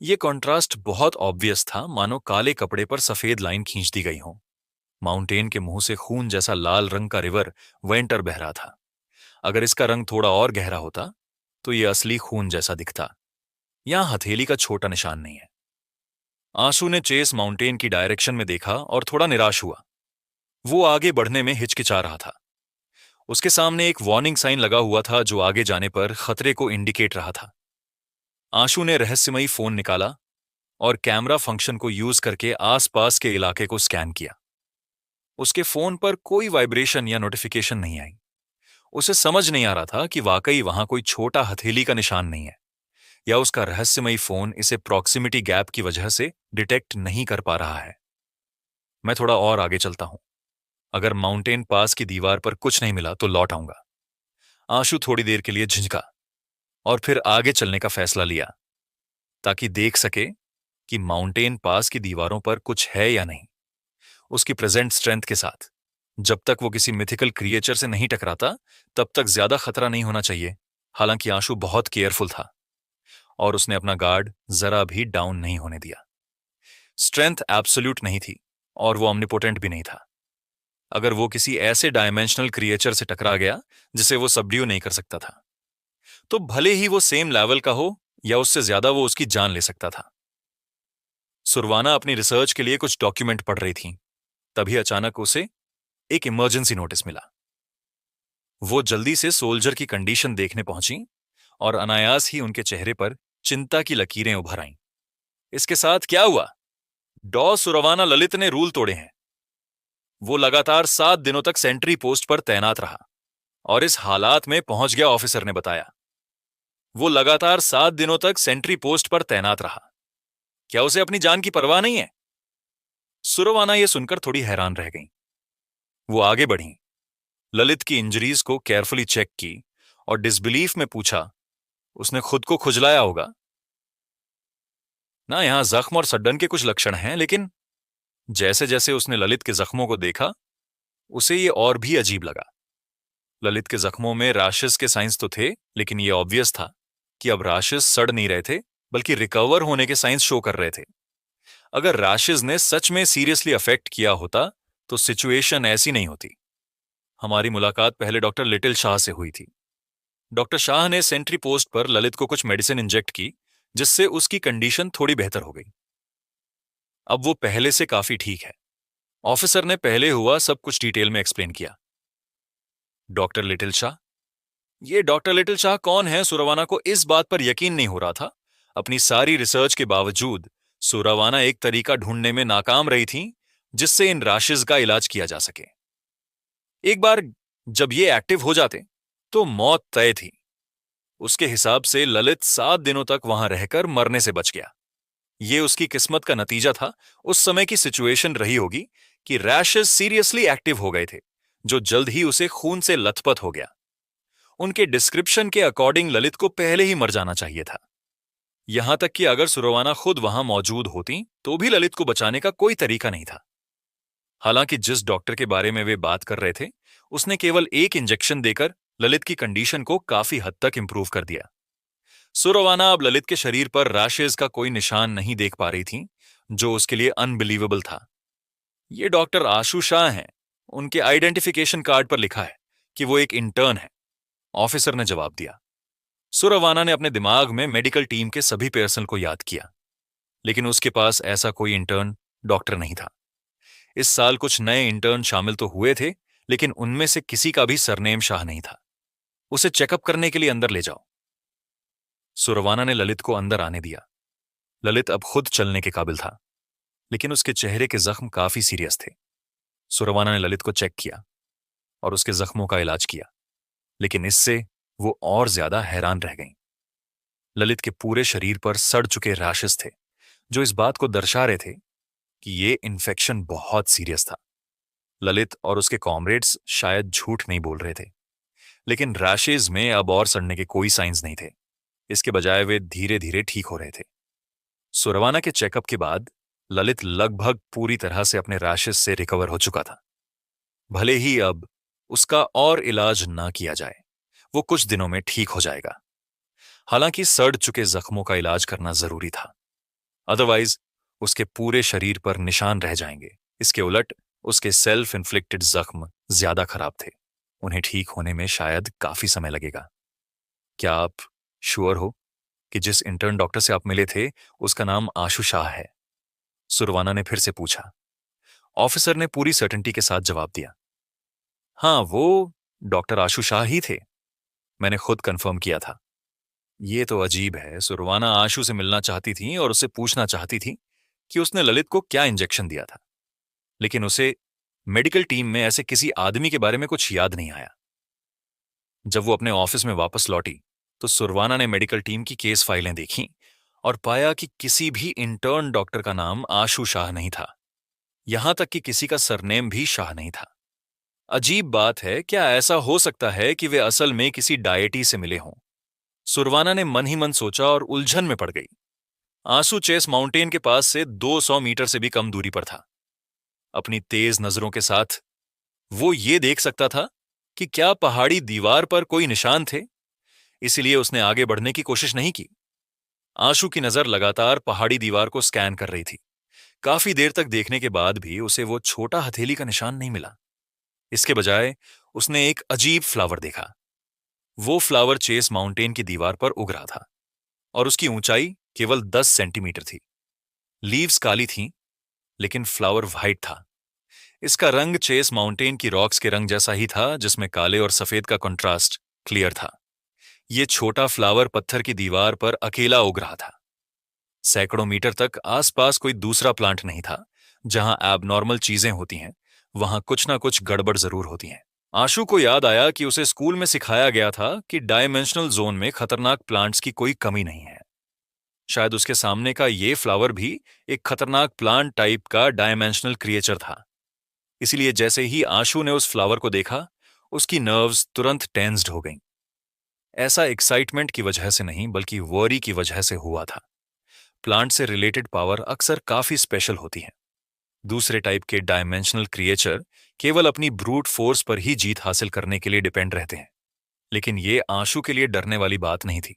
ये कॉन्ट्रास्ट बहुत ऑब्वियस था, मानो काले कपड़े पर सफेद लाइन खींच दी गई हो। माउंटेन के मुंह से खून जैसा लाल रंग का रिवर वेंटर बह रहा था। अगर इसका रंग थोड़ा और गहरा होता तो ये असली खून जैसा दिखता। यहां हथेली का छोटा निशान नहीं है। आंसू ने चेस माउंटेन की डायरेक्शन में देखा और थोड़ा निराश हुआ। वो आगे बढ़ने में हिचकिचा रहा था। उसके सामने एक वार्निंग साइन लगा हुआ था जो आगे जाने पर खतरे को इंडिकेट रहा था। आंशु ने रहस्यमयी फोन निकाला और कैमरा फंक्शन को यूज करके आसपास के इलाके को स्कैन किया। उसके फोन पर कोई वाइब्रेशन या नोटिफिकेशन नहीं आई। उसे समझ नहीं आ रहा था कि वाकई वहां कोई छोटा हथेली का निशान नहीं है या उसका रहस्यमयी फोन इसे प्रॉक्सिमिटी गैप की वजह से डिटेक्ट नहीं कर पा रहा है। मैं थोड़ा और आगे चलता हूं, अगर माउंटेन पास की दीवार पर कुछ नहीं मिला तो लौट आऊंगा। आशु थोड़ी देर के लिए झिझका और फिर आगे चलने का फैसला लिया, ताकि देख सके कि माउंटेन पास की दीवारों पर कुछ है या नहीं। उसकी प्रेजेंट स्ट्रेंथ के साथ जब तक वो किसी मिथिकल क्रिएचर से नहीं टकराता तब तक ज्यादा खतरा नहीं होना चाहिए। हालांकि आशु बहुत केयरफुल था और उसने अपना गार्ड जरा भी डाउन नहीं होने दिया। स्ट्रेंथ एब्सोल्यूट नहीं थी और वो ऑम्निपोटेंट भी नहीं था। अगर वो किसी ऐसे डायमेंशनल क्रिएचर से टकरा गया जिसे वो सबड्यू नहीं कर सकता था, तो भले ही वो सेम लेवल का हो या उससे ज्यादा, वो उसकी जान ले सकता था। सुरवाना अपनी रिसर्च के लिए कुछ डॉक्यूमेंट पढ़ रही थी, तभी अचानक उसे एक इमरजेंसी नोटिस मिला। वो जल्दी से सोल्जर की कंडीशन देखने पहुंची और अनायास ही उनके चेहरे पर चिंता की लकीरें उभर आईं। इसके साथ क्या हुआ? डॉ सुरवाना ललित ने रूल तोड़े हैं। वो लगातार 7 दिनों तक सेंट्री पोस्ट पर तैनात रहा और इस हालात में पहुंच गया, ऑफिसर ने बताया। वो लगातार 7 दिनों तक सेंट्री पोस्ट पर तैनात रहा। क्या उसे अपनी जान की परवाह नहीं है? सुरवाना यह सुनकर थोड़ी हैरान रह गई। वो आगे बढ़ी, ललित की इंजरीज को केयरफुली चेक की और डिसबिलीफ में पूछा, उसने खुद को खुजलाया होगा ना? यहां जख्म और सड्डन के कुछ लक्षण हैं, लेकिन जैसे जैसे उसने ललित के जख्मों को देखा उसे ये और भी अजीब लगा। ललित के जख्मों में रैशेस के साइंस तो थे, लेकिन यह ऑब्वियस था कि अब रैशेस सड़ नहीं रहे थे बल्कि रिकवर होने के साइंस शो कर रहे थे। अगर रैशेस ने सच में सीरियसली अफेक्ट किया होता तो सिचुएशन ऐसी नहीं होती। हमारी मुलाकात पहले डॉक्टर लिटिल शाह से हुई थी। डॉक्टर शाह ने सेंट्री पोस्ट पर ललित को कुछ मेडिसिन इंजेक्ट की, जिससे उसकी कंडीशन थोड़ी बेहतर हो गई। अब वो पहले से काफी ठीक है। ऑफिसर ने पहले हुआ सब कुछ डिटेल में एक्सप्लेन किया। Doctor little Shah? ये डॉक्टर लिटिल शाह कौन है? सुरवाना को इस बात पर यकीन नहीं हो रहा था। अपनी सारी रिसर्च के बावजूद सुरवाना एक तरीका ढूंढने में नाकाम रही थी जिससे इन रैशेस का इलाज किया जा सके। एक बार जब ये एक्टिव हो जाते तो मौत तय थी। उसके हिसाब से ललित 7 दिनों तक वहां रहकर मरने से बच गया। ये उसकी किस्मत का नतीजा था। उस समय की सिचुएशन रही होगी कि रैशेस सीरियसली एक्टिव हो गए थे, जो जल्द ही उसे खून से लथपथ हो गया। उनके डिस्क्रिप्शन के अकॉर्डिंग ललित को पहले ही मर जाना चाहिए था। यहां तक कि अगर सुरवाना खुद वहां मौजूद होती तो भी ललित को बचाने का कोई तरीका नहीं था। हालांकि जिस डॉक्टर के बारे में वे बात कर रहे थे उसने केवल एक इंजेक्शन देकर ललित की कंडीशन को काफी हद तक इंप्रूव कर दिया। सुरवाना अब ललित के शरीर पर रैशेस का कोई निशान नहीं देख पा रही थी, जो उसके लिए अनबिलीवेबल था। ये डॉक्टर आशु शाह हैं। उनके आइडेंटिफिकेशन कार्ड पर लिखा है कि वो एक इंटर्न है, ऑफिसर ने जवाब दिया। सुरवाना ने अपने दिमाग में मेडिकल टीम के सभी पर्सनल को याद किया, लेकिन उसके पास ऐसा कोई इंटर्न डॉक्टर नहीं था। इस साल कुछ नए इंटर्न शामिल तो हुए थे, लेकिन उनमें से किसी का भी सरनेम शाह नहीं था। उसे चेकअप करने के लिए अंदर ले जाओ। सुरवाना ने ललित को अंदर आने दिया। ललित अब खुद चलने के काबिल था, लेकिन उसके चेहरे के जख्म काफी सीरियस थे। सुरवाना ने ललित को चेक किया और उसके जख्मों का इलाज किया, लेकिन इससे वो और ज्यादा हैरान रह गईं। ललित के पूरे शरीर पर सड़ चुके रैशेस थे, जो इस बात को दर्शा रहे थे कि ये इन्फेक्शन बहुत सीरियस था। ललित और उसके कॉमरेड्स शायद झूठ नहीं बोल रहे थे, लेकिन रैशेज में अब और सड़ने के कोई साइंस नहीं थे। इसके बजाय वे धीरे धीरे ठीक हो रहे थे। सुरवाना के चेकअप के बाद ललित लगभग पूरी तरह से अपने रैशेज से रिकवर हो चुका था। भले ही अब उसका और इलाज ना किया जाए, वो कुछ दिनों में ठीक हो जाएगा। हालांकि सड़ चुके जख्मों का इलाज करना जरूरी था, अदरवाइज उसके पूरे शरीर पर निशान रह जाएंगे। इसके उलट उसके सेल्फ इन्फ्लिक्टेड जख्म ज्यादा खराब थे। उन्हें ठीक होने में शायद काफी समय लगेगा। क्या आप श्योर हो कि जिस इंटर्न डॉक्टर से आप मिले थे उसका नाम आशु शाह है? सुरवाना ने फिर से पूछा। ऑफिसर ने पूरी सर्टेनिटी के साथ जवाब दिया। हाँ, वो डॉक्टर आशु शाह ही थे। मैंने खुद कंफर्म किया था। ये तो अजीब है। सुरवाना आशु से मिलना चाहती थी और उससे पूछना चाहती थी कि उसने ललित को क्या इंजेक्शन दिया था, लेकिन उसे मेडिकल टीम में ऐसे किसी आदमी के बारे में कुछ याद नहीं आया। जब वो अपने ऑफिस में वापस लौटी तो सुरवाना ने मेडिकल टीम की केस फाइलें देखीं और पाया कि किसी भी इंटर्न डॉक्टर का नाम आशु शाह नहीं था। यहां तक कि किसी का सरनेम भी शाह नहीं था। अजीब बात है, क्या ऐसा हो सकता है कि वे असल में किसी डायटी से मिले हों? सुरवाना ने मन ही मन सोचा और उलझन में पड़ गई। आंसू चेस माउंटेन के पास से 200 मीटर से भी कम दूरी पर था। अपनी तेज नजरों के साथ वो ये देख सकता था कि क्या पहाड़ी दीवार पर कोई निशान थे, इसलिए उसने आगे बढ़ने की कोशिश नहीं की। आंसू की नजर लगातार पहाड़ी दीवार को स्कैन कर रही थी। काफी देर तक देखने के बाद भी उसे वो छोटा हथेली का निशान नहीं मिला। इसके बजाय उसने एक अजीब फ्लावर देखा। वो फ्लावर चेस माउंटेन की दीवार पर उग रहा था और उसकी ऊंचाई केवल 10 सेंटीमीटर थी। लीव्स काली थीं, लेकिन फ्लावर व्हाइट था। इसका रंग चेस माउंटेन की रॉक्स के रंग जैसा ही था, जिसमें काले और सफेद का कंट्रास्ट क्लियर था। ये छोटा फ्लावर पत्थर की दीवार पर अकेला उग रहा था। सैकड़ों मीटर तक आसपास कोई दूसरा प्लांट नहीं था। जहां एबनॉर्मल चीजें होती हैं, वहां कुछ ना कुछ गड़बड़ जरूर होती हैं। आशु को याद आया कि उसे स्कूल में सिखाया गया था कि डायमेंशनल जोन में खतरनाक प्लांट्स की कोई कमी नहीं है। शायद उसके सामने का ये फ्लावर भी एक खतरनाक प्लांट टाइप का डायमेंशनल क्रिएचर था। इसलिए जैसे ही आशु ने उस फ्लावर को देखा, उसकी नर्व्स तुरंत टेंस्ड हो गईं। ऐसा एक्साइटमेंट की वजह से नहीं, बल्कि वरी की वजह से हुआ था। प्लांट से रिलेटेड पावर अक्सर काफी स्पेशल होती है। दूसरे टाइप के डायमेंशनल क्रिएचर केवल अपनी ब्रूट फोर्स पर ही जीत हासिल करने के लिए डिपेंड रहते हैं, लेकिन ये आंसू के लिए डरने वाली बात नहीं थी।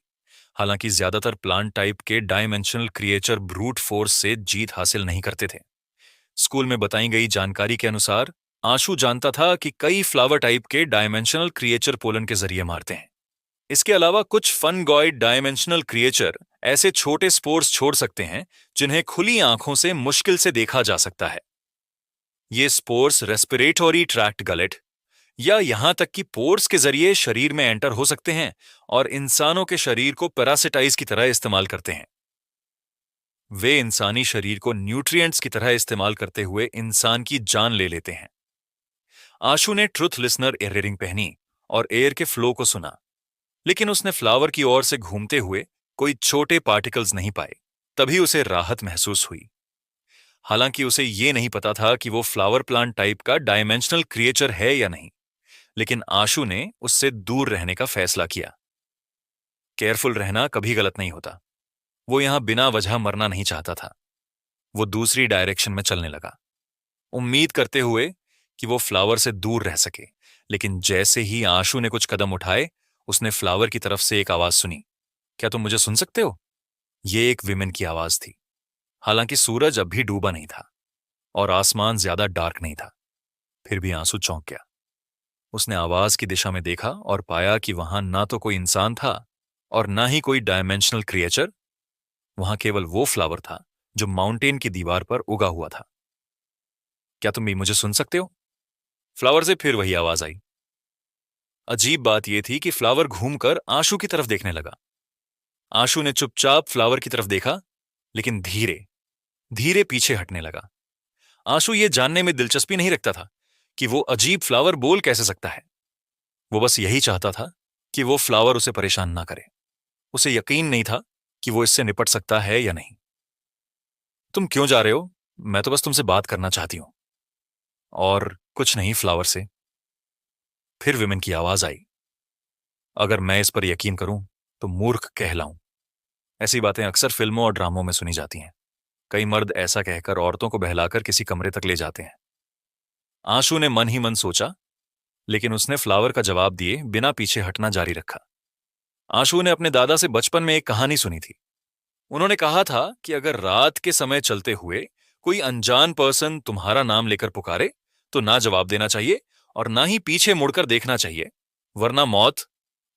हालांकि ज्यादातर प्लांट टाइप के डायमेंशनल क्रिएचर ब्रूट फोर्स से जीत हासिल नहीं करते थे। स्कूल में बताई गई जानकारी के अनुसार आंसू जानता था कि कई फ्लावर टाइप के डायमेंशनल क्रिएचर पोलन के जरिए मारते हैं। इसके अलावा कुछ फनगॉइड डायमेंशनल क्रिएचर ऐसे छोटे स्पोर्स छोड़ सकते हैं जिन्हें खुली आंखों से मुश्किल से देखा जा सकता है। ये स्पोर्स रेस्पिरेटरी ट्रैक्ट गलेट या यहां तक कि पोर्स के जरिए शरीर में एंटर हो सकते हैं और इंसानों के शरीर को पैरासिटाइज की तरह इस्तेमाल करते हैं। वे इंसानी शरीर को न्यूट्रिएंट्स की तरह इस्तेमाल करते हुए इंसान की जान ले लेते हैं। आशु ने ट्रुथ लिसनर इयररिंग पहनी और एयर के फ्लो को सुना, लेकिन उसने फ्लावर की ओर से घूमते हुए कोई छोटे पार्टिकल्स नहीं पाए। तभी उसे राहत महसूस हुई। हालांकि उसे ये नहीं पता था कि वो फ्लावर प्लांट टाइप का डायमेंशनल क्रिएचर है या नहीं, लेकिन आशु ने उससे दूर रहने का फैसला किया। केयरफुल रहना कभी गलत नहीं होता। वो यहां बिना वजह मरना नहीं चाहता था। वो दूसरी डायरेक्शन में चलने लगा, उम्मीद करते हुए कि वो फ्लावर से दूर रह सके। लेकिन जैसे ही आशु ने कुछ कदम उठाए, उसने फ्लावर की तरफ से एक आवाज सुनी। क्या तुम मुझे सुन सकते हो? ये एक विमेन की आवाज थी। हालांकि सूरज अब भी डूबा नहीं था और आसमान ज्यादा डार्क नहीं था। फिर भी आंसू चौंक गया। उसने आवाज की दिशा में देखा और पाया कि वहां ना तो कोई इंसान था और ना ही कोई डायमेंशनल क्रिएचर। वहां केवल वो फ्लावर था जो माउंटेन की दीवार पर उगा हुआ था। क्या तुम भी मुझे सुन सकते हो? फ्लावर से फिर वही आवाज आई। अजीब बात यह थी कि फ्लावर घूमकर आशु की तरफ देखने लगा। आशु ने चुपचाप फ्लावर की तरफ देखा, लेकिन धीरे धीरे पीछे हटने लगा। आशु ये जानने में दिलचस्पी नहीं रखता था कि वो अजीब फ्लावर बोल कैसे सकता है। वो बस यही चाहता था कि वो फ्लावर उसे परेशान ना करे। उसे यकीन नहीं था कि वो इससे निपट सकता है या नहीं। तुम क्यों जा रहे हो? मैं तो बस तुमसे बात करना चाहती हूं। और कुछ नहीं, फ्लावर से। फिर विमेन की आवाज आई। अगर मैं इस पर यकीन करूं तो मूर्ख कहलाऊं। ऐसी बातें अक्सर फिल्मों और ड्रामों में सुनी जाती हैं। कई मर्द ऐसा कहकर औरतों को बहलाकर किसी कमरे तक ले जाते हैं। आशु ने मन ही मन सोचा, लेकिन उसने फ्लावर का जवाब दिए बिना पीछे हटना जारी रखा। आशु ने अपने दादा से बचपन में एक कहानी सुनी थी। उन्होंने कहा था कि अगर रात के समय चलते हुए कोई अनजान पर्सन तुम्हारा नाम लेकर पुकारे तो ना जवाब देना चाहिए और ना ही पीछे मुड़कर देखना चाहिए, वरना मौत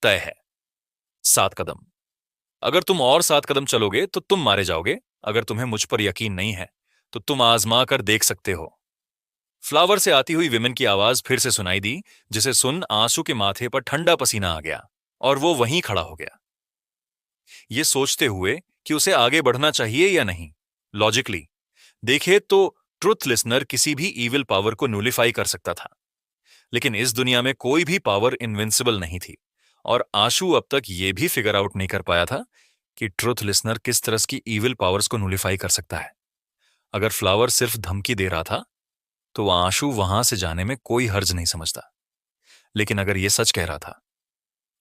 तय है। 7 कदम। अगर तुम और 7 कदम चलोगे तो तुम मारे जाओगे। अगर तुम्हें मुझ पर यकीन नहीं है तो तुम आजमा कर देख सकते हो। फ्लावर से आती हुई विमेन की आवाज फिर से सुनाई दी, जिसे सुन आंसू के माथे पर ठंडा पसीना आ गया और वो वहीं खड़ा हो गया, ये सोचते हुए कि उसे आगे बढ़ना चाहिए या नहीं। लॉजिकली देखे तो ट्रुथ लिसनर किसी भी इविल पावर को न्यूलिफाई कर सकता था, लेकिन इस दुनिया में कोई भी पावर इनविंसिबल नहीं थी और आशु अब तक ये भी फिगर आउट नहीं कर पाया था कि ट्रुथ लिसनर किस तरह की इविल पावर्स को न्यूलिफाई कर सकता है। अगर फ्लावर सिर्फ धमकी दे रहा था तो आशु वहां से जाने में कोई हर्ज नहीं समझता। लेकिन अगर यह सच कह रहा था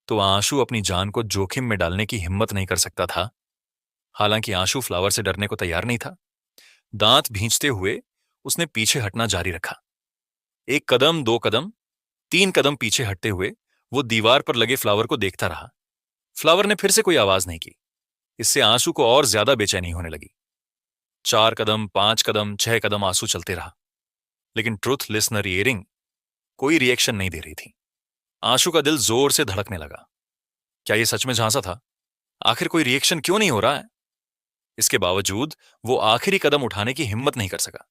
तो आशु अपनी जान को जोखिम में डालने की हिम्मत नहीं कर सकता था। हालांकि आशु फ्लावर से डरने को तैयार नहीं था। दांत भींचते हुए उसने पीछे हटना जारी रखा। एक कदम, दो कदम, तीन कदम पीछे हटते हुए वो दीवार पर लगे फ्लावर को देखता रहा। फ्लावर ने फिर से कोई आवाज नहीं की। इससे आंसू को और ज्यादा बेचैनी होने लगी। 4 कदम, 5 कदम, 6 कदम आंसू चलते रहा, लेकिन ट्रुथ लिसनर इयरिंग कोई रिएक्शन नहीं दे रही थी। आंसू का दिल जोर से धड़कने लगा। क्या यह सच में झांसा था? आखिर कोई रिएक्शन क्यों नहीं हो रहा है? इसके बावजूद वो आखिरी कदम उठाने की हिम्मत नहीं कर सका।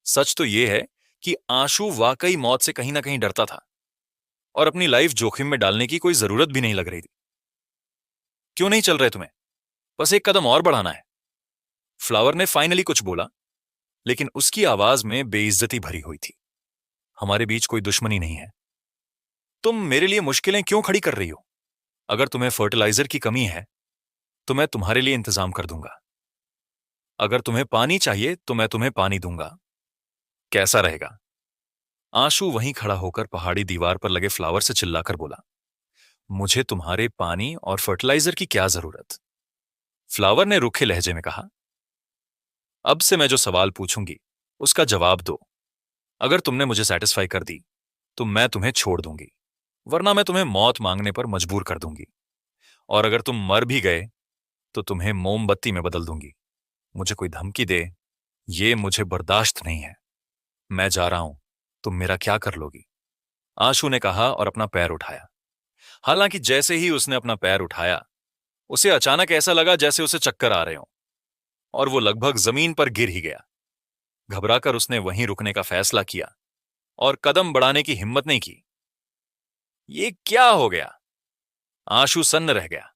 सच तो यह है कि आंसू वाकई मौत से कहीं ना कहीं डरता था और अपनी लाइफ जोखिम में डालने की कोई जरूरत भी नहीं लग रही थी। क्यों नहीं चल रहे तुम्हें? बस एक कदम और बढ़ाना है। फ्लावर ने फाइनली कुछ बोला, लेकिन उसकी आवाज में बेइज्जती भरी हुई थी। हमारे बीच कोई दुश्मनी नहीं है। तुम मेरे लिए मुश्किलें क्यों खड़ी कर रही हो? अगर तुम्हें फर्टिलाइजर की कमी है तो मैं तुम्हारे लिए इंतजाम कर दूंगा। अगर तुम्हें पानी चाहिए तो मैं तुम्हें पानी दूंगा। कैसा रहेगा? आंसू वहीं खड़ा होकर पहाड़ी दीवार पर लगे फ्लावर से चिल्लाकर बोला, मुझे तुम्हारे पानी और फर्टिलाइजर की क्या जरूरत? फ्लावर ने रूखे लहजे में कहा, अब से मैं जो सवाल पूछूंगी उसका जवाब दो। अगर तुमने मुझे सेटिस्फाई कर दी तो मैं तुम्हें छोड़ दूंगी, वरना मैं तुम्हें मौत मांगने पर मजबूर कर दूंगी। और अगर तुम मर भी गए तो तुम्हें मोमबत्ती में बदल दूंगी। मुझे कोई धमकी दे, ये मुझे बर्दाश्त नहीं है। मैं जा रहा हूं, तुम मेरा क्या कर लोगी? आशु ने कहा और अपना पैर उठाया। हालांकि जैसे ही उसने अपना पैर उठाया, उसे अचानक ऐसा लगा जैसे उसे चक्कर आ रहे हों, और वो लगभग जमीन पर गिर ही गया। घबराकर उसने वहीं रुकने का फैसला किया और कदम बढ़ाने की हिम्मत नहीं की। ये क्या हो गया? आशु सन्न रह गया।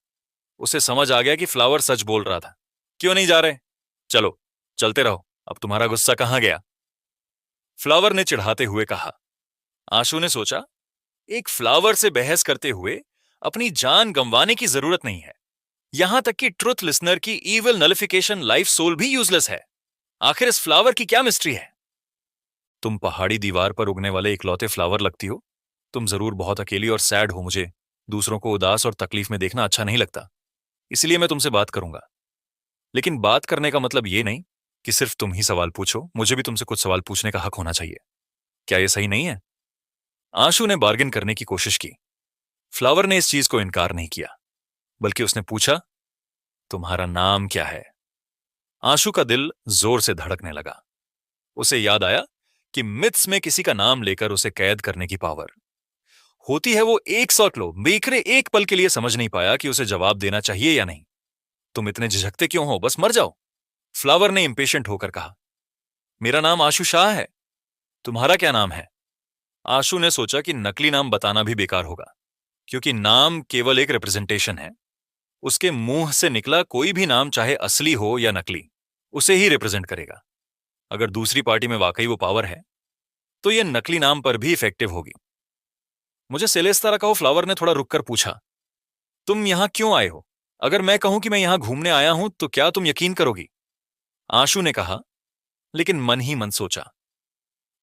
उसे समझ आ गया कि फ्लावर सच बोल रहा था। क्यों नहीं जा रहे? चलो, चलते रहो, अब तुम्हारा गुस्सा कहां गया? फ्लावर ने चिढ़ाते हुए कहा। आशु ने सोचा, एक फ्लावर से बहस करते हुए अपनी जान गंवाने की जरूरत नहीं है। यहां तक कि ट्रुथ लिसनर की ईविल नलिफिकेशन लाइफ सोल भी यूजलेस है। आखिर इस फ्लावर की क्या मिस्ट्री है? तुम पहाड़ी दीवार पर उगने वाले इकलौते फ्लावर लगती हो। तुम जरूर बहुत अकेली और सैड हो। मुझे दूसरों को उदास और तकलीफ में देखना अच्छा नहीं लगता, इसलिए मैं तुमसे बात करूंगा। लेकिन बात करने का मतलब ये नहीं कि सिर्फ तुम ही सवाल पूछो। मुझे भी तुमसे कुछ सवाल पूछने का हक होना चाहिए। क्या यह सही नहीं है? आशु ने बार्गेन करने की कोशिश की। फ्लावर ने इस चीज को इनकार नहीं किया, बल्कि उसने पूछा, तुम्हारा नाम क्या है? आशु का दिल जोर से धड़कने लगा। उसे याद आया कि मिथ्स में किसी का नाम लेकर उसे कैद करने की पावर होती है। वो 100 किलो बेखरे एक पल के लिए समझ नहीं पाया कि उसे जवाब देना चाहिए या नहीं। तुम इतने झिझकते क्यों हो? बस मर जाओ, फ्लावर ने इंपेशेंट होकर कहा। मेरा नाम आशु शाह है। तुम्हारा क्या नाम है? आशु ने सोचा कि नकली नाम बताना भी बेकार होगा, क्योंकि नाम केवल एक रिप्रेजेंटेशन है। उसके मुंह से निकला कोई भी नाम, चाहे असली हो या नकली, उसे ही रिप्रेजेंट करेगा। अगर दूसरी पार्टी में वाकई वो पावर है तो यह नकली नाम पर भी इफेक्टिव होगी। मुझे सेलेस्ता कहो, फ्लावर ने थोड़ा रुककर पूछा। तुम यहां क्यों आए हो? अगर मैं कहूं कि मैं यहां घूमने आया हूं तो क्या तुम यकीन करोगी? आशु ने कहा, लेकिन मन ही मन सोचा,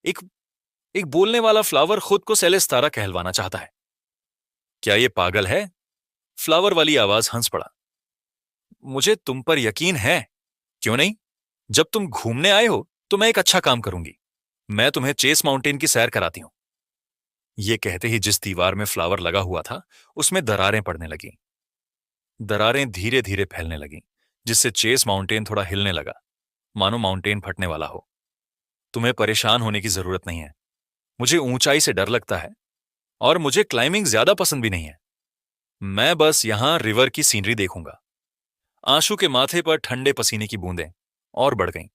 एक एक बोलने वाला फ्लावर खुद को सेलेस्तारा कहलवाना चाहता है। क्या यह पागल है? फ्लावर वाली आवाज हंस पड़ा। मुझे तुम पर यकीन है। क्यों नहीं? जब तुम घूमने आए हो तो मैं एक अच्छा काम करूंगी। मैं तुम्हें चेस माउंटेन की सैर कराती हूं। यह कहते ही जिस दीवार में फ्लावर लगा हुआ था उसमें दरारें पड़ने लगी। दरारें धीरे धीरे फैलने लगीं, जिससे चेस माउंटेन थोड़ा हिलने लगा, मानो माउंटेन फटने वाला हो। तुम्हें परेशान होने की जरूरत नहीं है। मुझे ऊंचाई से डर लगता है और मुझे क्लाइंबिंग ज्यादा पसंद भी नहीं है। मैं बस यहां रिवर की सीनरी देखूंगा। आंसू के माथे पर ठंडे पसीने की बूंदें और बढ़ गईं।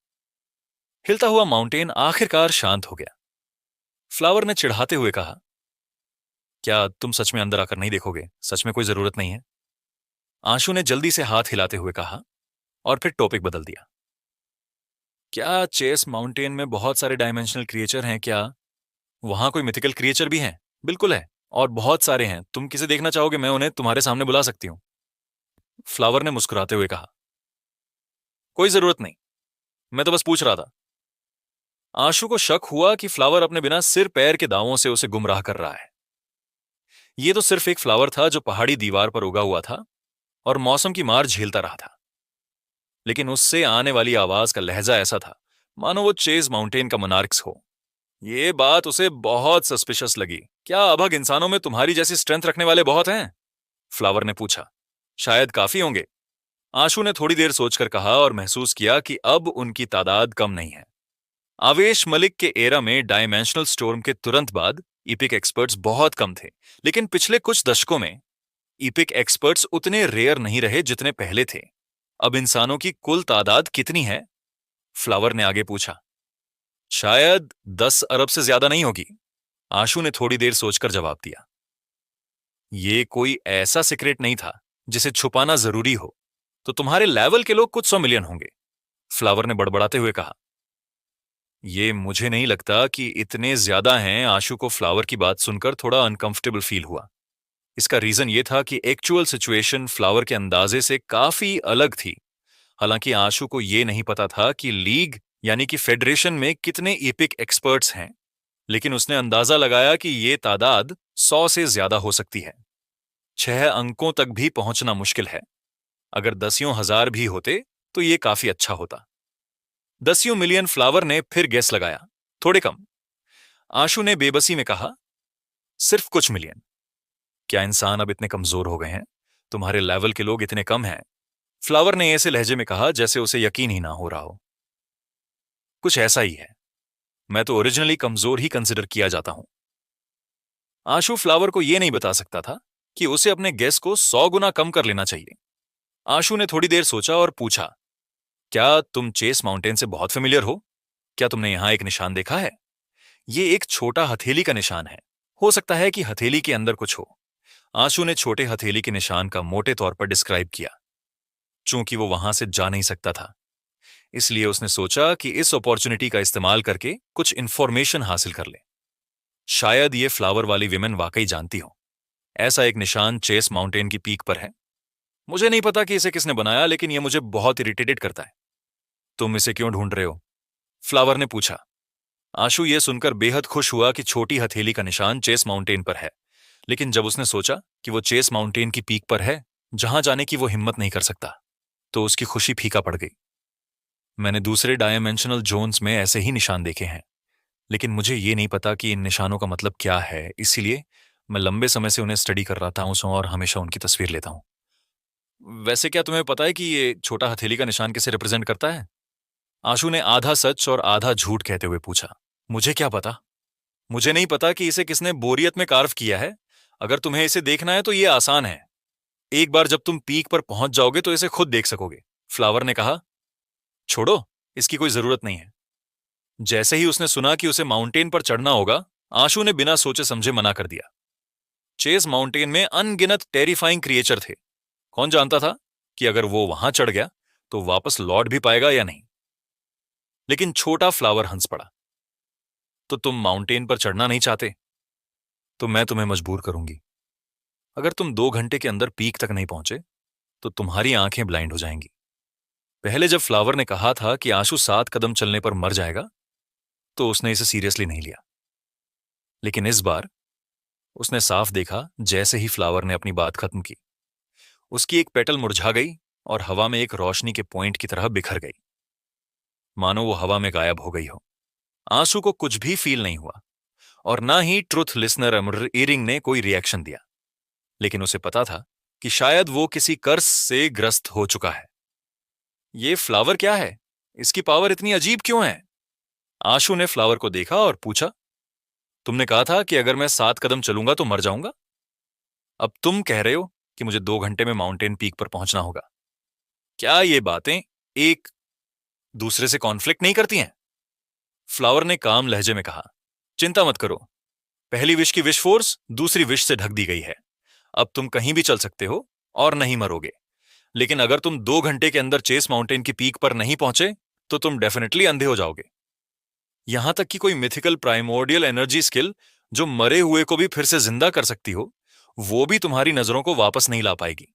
हिलता हुआ माउंटेन आखिरकार शांत हो गया। फ्लावर ने चिढ़ाते हुए कहा, क्या तुम सच में अंदर आकर नहीं देखोगे? सच में कोई जरूरत नहीं है। आंशु ने जल्दी से हाथ हिलाते हुए कहा और फिर टॉपिक बदल दिया। क्या चेस माउंटेन में बहुत सारे डायमेंशनल क्रिएचर हैं? क्या वहां कोई मिथिकल क्रिएचर भी हैं? बिल्कुल है, और बहुत सारे हैं। तुम किसे देखना चाहोगे? मैं उन्हें तुम्हारे सामने बुला सकती हूं। फ्लावर ने मुस्कुराते हुए कहा, कोई जरूरत नहीं, मैं तो बस पूछ रहा था। आशु को शक हुआ कि फ्लावर अपने बिना सिर पैर के दावों से उसे गुमराह कर रहा है। ये तो सिर्फ एक फ्लावर था जो पहाड़ी दीवार पर उगा हुआ था और मौसम की मार झेलता रहा था, लेकिन उससे आने वाली आवाज का लहजा ऐसा था मानो वो चेज माउंटेन का मोनार्क्स हो। ये बात उसे बहुत सस्पिशियस लगी। क्या अभग इंसानों में तुम्हारी जैसी स्ट्रेंथ रखने वाले बहुत हैं? फ्लावर ने पूछा। शायद काफी होंगे, आशु ने थोड़ी देर सोचकर कहा और महसूस किया कि अब उनकी तादाद कम नहीं है। आवेश मलिक के एरा में डायमेंशनल स्टॉर्म के तुरंत बाद इपिक एक्सपर्ट्स बहुत कम थे, लेकिन पिछले कुछ दशकों में इपिक एक्सपर्ट्स उतने रेयर नहीं रहे जितने पहले थे। अब इंसानों की कुल तादाद कितनी है? फ्लावर ने आगे पूछा। शायद 10 अरब से ज्यादा नहीं होगी, आशु ने थोड़ी देर सोचकर जवाब दिया। ये कोई ऐसा सीक्रेट नहीं था जिसे छुपाना जरूरी हो, तो तुम्हारे लेवल के लोग कुछ 100 मिलियन होंगे, फ्लावर ने बड़बड़ाते हुए कहा। ये मुझे नहीं लगता कि इतने ज्यादा हैं। आशु को फ्लावर की बात सुनकर थोड़ा अनकंफर्टेबल फील हुआ। इसका रीजन ये था कि एक्चुअल सिचुएशन फ्लावर के अंदाजे से काफी अलग थी। हालांकि आशु को यह नहीं पता था कि लीग यानी कि फेडरेशन में कितने इपिक एक्सपर्ट्स हैं, लेकिन उसने अंदाजा लगाया कि ये तादाद 100 से ज्यादा हो सकती है। 6 अंकों तक भी पहुंचना मुश्किल है। अगर 10,000 भी होते तो ये काफी अच्छा होता। 10 मिलियन, फ्लावर ने फिर गेस लगाया। थोड़े कम, आशु ने बेबसी में कहा। सिर्फ कुछ मिलियन। क्या इंसान अब इतने कमजोर हो गए हैं? तुम्हारे लेवल के लोग इतने कम हैं, फ्लावर ने ऐसे लहजे में कहा जैसे उसे यकीन ही ना हो रहा हो। कुछ ऐसा ही है, मैं तो ओरिजिनली कमजोर ही कंसिडर किया जाता हूं। आशु फ्लावर को यह नहीं बता सकता था कि उसे अपने गेस को 100 गुना कम कर लेना चाहिए। आशु ने थोड़ी देर सोचा और पूछा, क्या तुम चेस माउंटेन से बहुत फेमिलियर हो? क्या तुमने यहां एक निशान देखा है? ये एक छोटा हथेली का निशान है। हो सकता है कि हथेली के अंदर कुछ हो। आशु ने छोटे हथेली के निशान का मोटे तौर पर डिस्क्राइब किया। चूंकि वो वहां से जा नहीं सकता था, इसलिए उसने सोचा कि इस अपॉर्चुनिटी का इस्तेमाल करके कुछ इंफॉर्मेशन हासिल कर ले। शायद ये फ्लावर वाली विमेन वाकई जानती हो। ऐसा एक निशान चेस माउंटेन की पीक पर है। मुझे नहीं पता कि इसे किसने बनाया, लेकिन यह मुझे बहुत इरिटेटेड करता है। तुम इसे क्यों ढूंढ रहे हो? फ्लावर ने पूछा। आशु ये सुनकर बेहद खुश हुआ कि छोटी हथेली का निशान चेस माउंटेन पर है, लेकिन जब उसने सोचा कि वो चेस माउंटेन की पीक पर है जहां जाने की वो हिम्मत नहीं कर सकता, तो उसकी खुशी फीका पड़ गई। मैंने दूसरे डायमेंशनल जोन्स में ऐसे ही निशान देखे हैं, लेकिन मुझे ये नहीं पता कि इन निशानों का मतलब क्या है, इसीलिए मैं लंबे समय से उन्हें स्टडी कर रहा हूं और हमेशा उनकी तस्वीर लेता हूं। वैसे क्या तुम्हें पता है कि ये छोटा हथेली का निशान किसे रिप्रेजेंट करता है? आशु ने आधा सच और आधा झूठ कहते हुए पूछा। मुझे क्या पता? मुझे नहीं पता कि इसे किसने बोरियत में कार्व किया है। अगर तुम्हें इसे देखना है तो ये आसान है। एक बार जब तुम पीक पर पहुंच जाओगे तो इसे खुद देख सकोगे, फ्लावर ने कहा। छोड़ो, इसकी कोई जरूरत नहीं है। जैसे ही उसने सुना कि उसे माउंटेन पर चढ़ना होगा, आशु ने बिना सोचे समझे मना कर दिया। चेस माउंटेन में अनगिनत टेरिफाइंग क्रिएचर थे। कौन जानता था कि अगर वो वहां चढ़ गया तो वापस लौट भी पाएगा या नहीं। लेकिन छोटा फ्लावर हंस पड़ा। तो तुम माउंटेन पर चढ़ना नहीं चाहते? तो मैं तुम्हें मजबूर करूंगी। अगर तुम 2 घंटे के अंदर पीक तक नहीं पहुंचे तो तुम्हारी आंखें ब्लाइंड हो जाएंगी। पहले जब फ्लावर ने कहा था कि आशु 7 कदम चलने पर मर जाएगा, तो उसने इसे सीरियसली नहीं लिया। लेकिन इस बार उसने साफ देखा जैसे ही फ्लावर ने अपनी बात खत्म की, उसकी एक पेटल मुरझा गई और हवा में एक रोशनी के पॉइंट की तरह बिखर गई, मानो वो हवा में गायब हो गई हो। आंसू को कुछ भी फील नहीं हुआ और ना ही ट्रुथ लिसनर ईरिंग ने कोई रिएक्शन दिया, लेकिन उसे पता था कि शायद वो किसी कर्ज से ग्रस्त हो चुका है। ये फ्लावर क्या है? इसकी पावर इतनी अजीब क्यों है? आशु ने फ्लावर को देखा और पूछा, तुमने कहा था कि अगर मैं 7 कदम चलूंगा तो मर जाऊंगा। अब तुम कह रहे हो कि मुझे 2 घंटे में माउंटेन पीक पर पहुंचना होगा। क्या ये बातें एक दूसरे से कॉन्फ्लिक्ट नहीं करती हैं? फ्लावर ने काम लहजे में कहा, चिंता मत करो। पहली विश की विश फोर्स दूसरी विश से ढक दी गई है। अब तुम कहीं भी चल सकते हो और नहीं मरोगे। लेकिन अगर तुम 2 घंटे के अंदर चेस माउंटेन की पीक पर नहीं पहुंचे तो तुम डेफिनेटली अंधे हो जाओगे। यहां तक कि कोई मिथिकल प्राइमोर्डियल एनर्जी स्किल जो मरे हुए को भी फिर से जिंदा कर सकती हो, वो भी तुम्हारी नजरों को वापस नहीं ला पाएगी।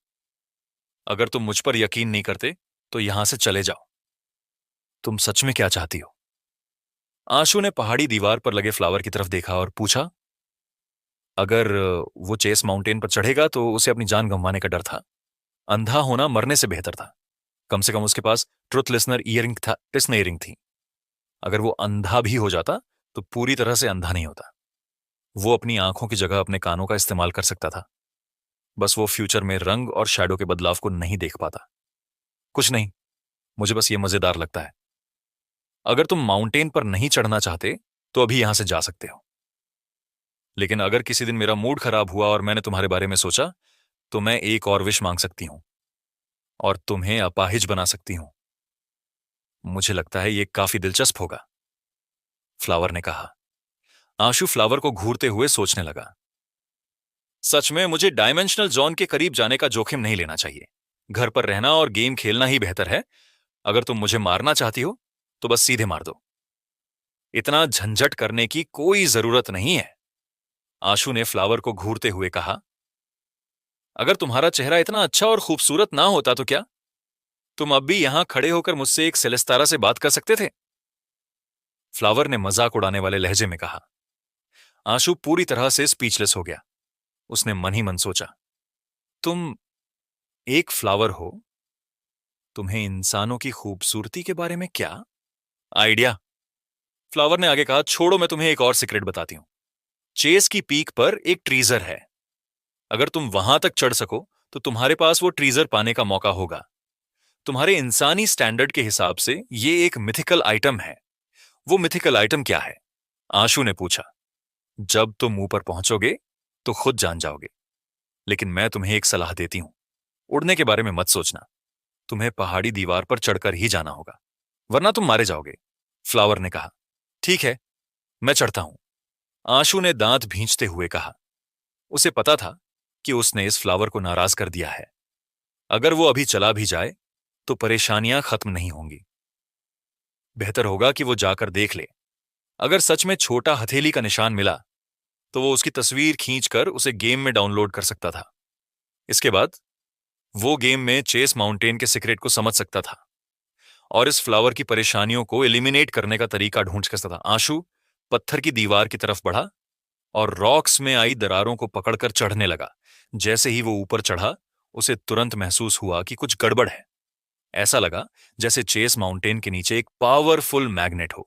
अगर तुम मुझ पर यकीन नहीं करते तो यहां से चले जाओ। तुम सच में क्या चाहती हो? आशु ने पहाड़ी दीवार पर लगे फ्लावर की तरफ देखा और पूछा, अगर वो चेस माउंटेन पर चढ़ेगा तो उसे अपनी जान गंवाने का डर था। अंधा होना मरने से बेहतर था। कम से कम उसके पास ट्रुथ लिसनर ईयरिंग था, लिसनर ईयरिंग थी। अगर वो अंधा भी हो जाता तो पूरी तरह से अंधा नहीं होता। वो अपनी आंखों की जगह अपने कानों का इस्तेमाल कर सकता था। बस वो फ्यूचर में रंग और शैडो के बदलाव को नहीं देख पाता। कुछ नहीं, मुझे बस ये मजेदार लगता है। अगर तुम माउंटेन पर नहीं चढ़ना चाहते तो अभी यहां से जा सकते हो। लेकिन अगर किसी दिन मेरा मूड खराब हुआ और मैंने तुम्हारे बारे में सोचा तो मैं एक और विश मांग सकती हूं और तुम्हें अपाहिज बना सकती हूं। मुझे लगता है ये काफी दिलचस्प होगा, फ्लावर ने कहा। आशु फ्लावर को घूरते हुए सोचने लगा। सच में मुझे डायमेंशनल जोन के करीब जाने का जोखिम नहीं लेना चाहिए। घर पर रहना और गेम खेलना ही बेहतर है। अगर तुम मुझे मारना चाहती हो तो बस सीधे मार दो। इतना झंझट करने की कोई जरूरत नहीं है, आशु ने फ्लावर को घूरते हुए कहा। अगर तुम्हारा चेहरा इतना अच्छा और खूबसूरत ना होता तो क्या तुम अब भी यहां खड़े होकर मुझसे एक सेलेस्तारा से बात कर सकते थे? फ्लावर ने मजाक उड़ाने वाले लहजे में कहा। आशु पूरी तरह से स्पीचलेस हो गया। उसने मन ही मन सोचा, तुम एक फ्लावर हो, तुम्हें इंसानों की खूबसूरती के बारे में क्या आइडिया? फ्लावर ने आगे कहा, छोड़ो, मैं तुम्हें एक और सीक्रेट बताती हूं। चेस की पीक पर एक ट्रीजर है। अगर तुम वहां तक चढ़ सको तो तुम्हारे पास वो ट्रीजर पाने का मौका होगा। तुम्हारे इंसानी स्टैंडर्ड के हिसाब से ये एक मिथिकल आइटम है। वो मिथिकल आइटम क्या है? आशु ने पूछा। जब तुम ऊपर पहुंचोगे तो खुद जान जाओगे, लेकिन मैं तुम्हें एक सलाह देती हूं। उड़ने के बारे में मत सोचना। तुम्हें पहाड़ी दीवार पर चढ़कर ही जाना होगा, वरना तुम मारे जाओगे, फ्लावर ने कहा। ठीक है, मैं चढ़ता हूं, आशु ने दांत भींचते हुए कहा। उसे पता था कि उसने इस फ्लावर को नाराज कर दिया है। अगर वो अभी चला भी जाए तो परेशानियां खत्म नहीं होंगी। बेहतर होगा कि वो जाकर देख ले। अगर सच में छोटा हथेली का निशान मिला तो वो उसकी तस्वीर खींचकर उसे गेम में डाउनलोड कर सकता था। इसके बाद वो गेम में चेस माउंटेन के सीक्रेट को समझ सकता था और इस फ्लावर की परेशानियों को एलिमिनेट करने का तरीका ढूंढ सकता था। आशु पत्थर की दीवार की तरफ बढ़ा और रॉक्स में आई दरारों को पकड़कर चढ़ने लगा। जैसे ही वो ऊपर चढ़ा, उसे तुरंत महसूस हुआ कि कुछ गड़बड़ है। ऐसा लगा जैसे चेस माउंटेन के नीचे एक पावरफुल मैग्नेट हो।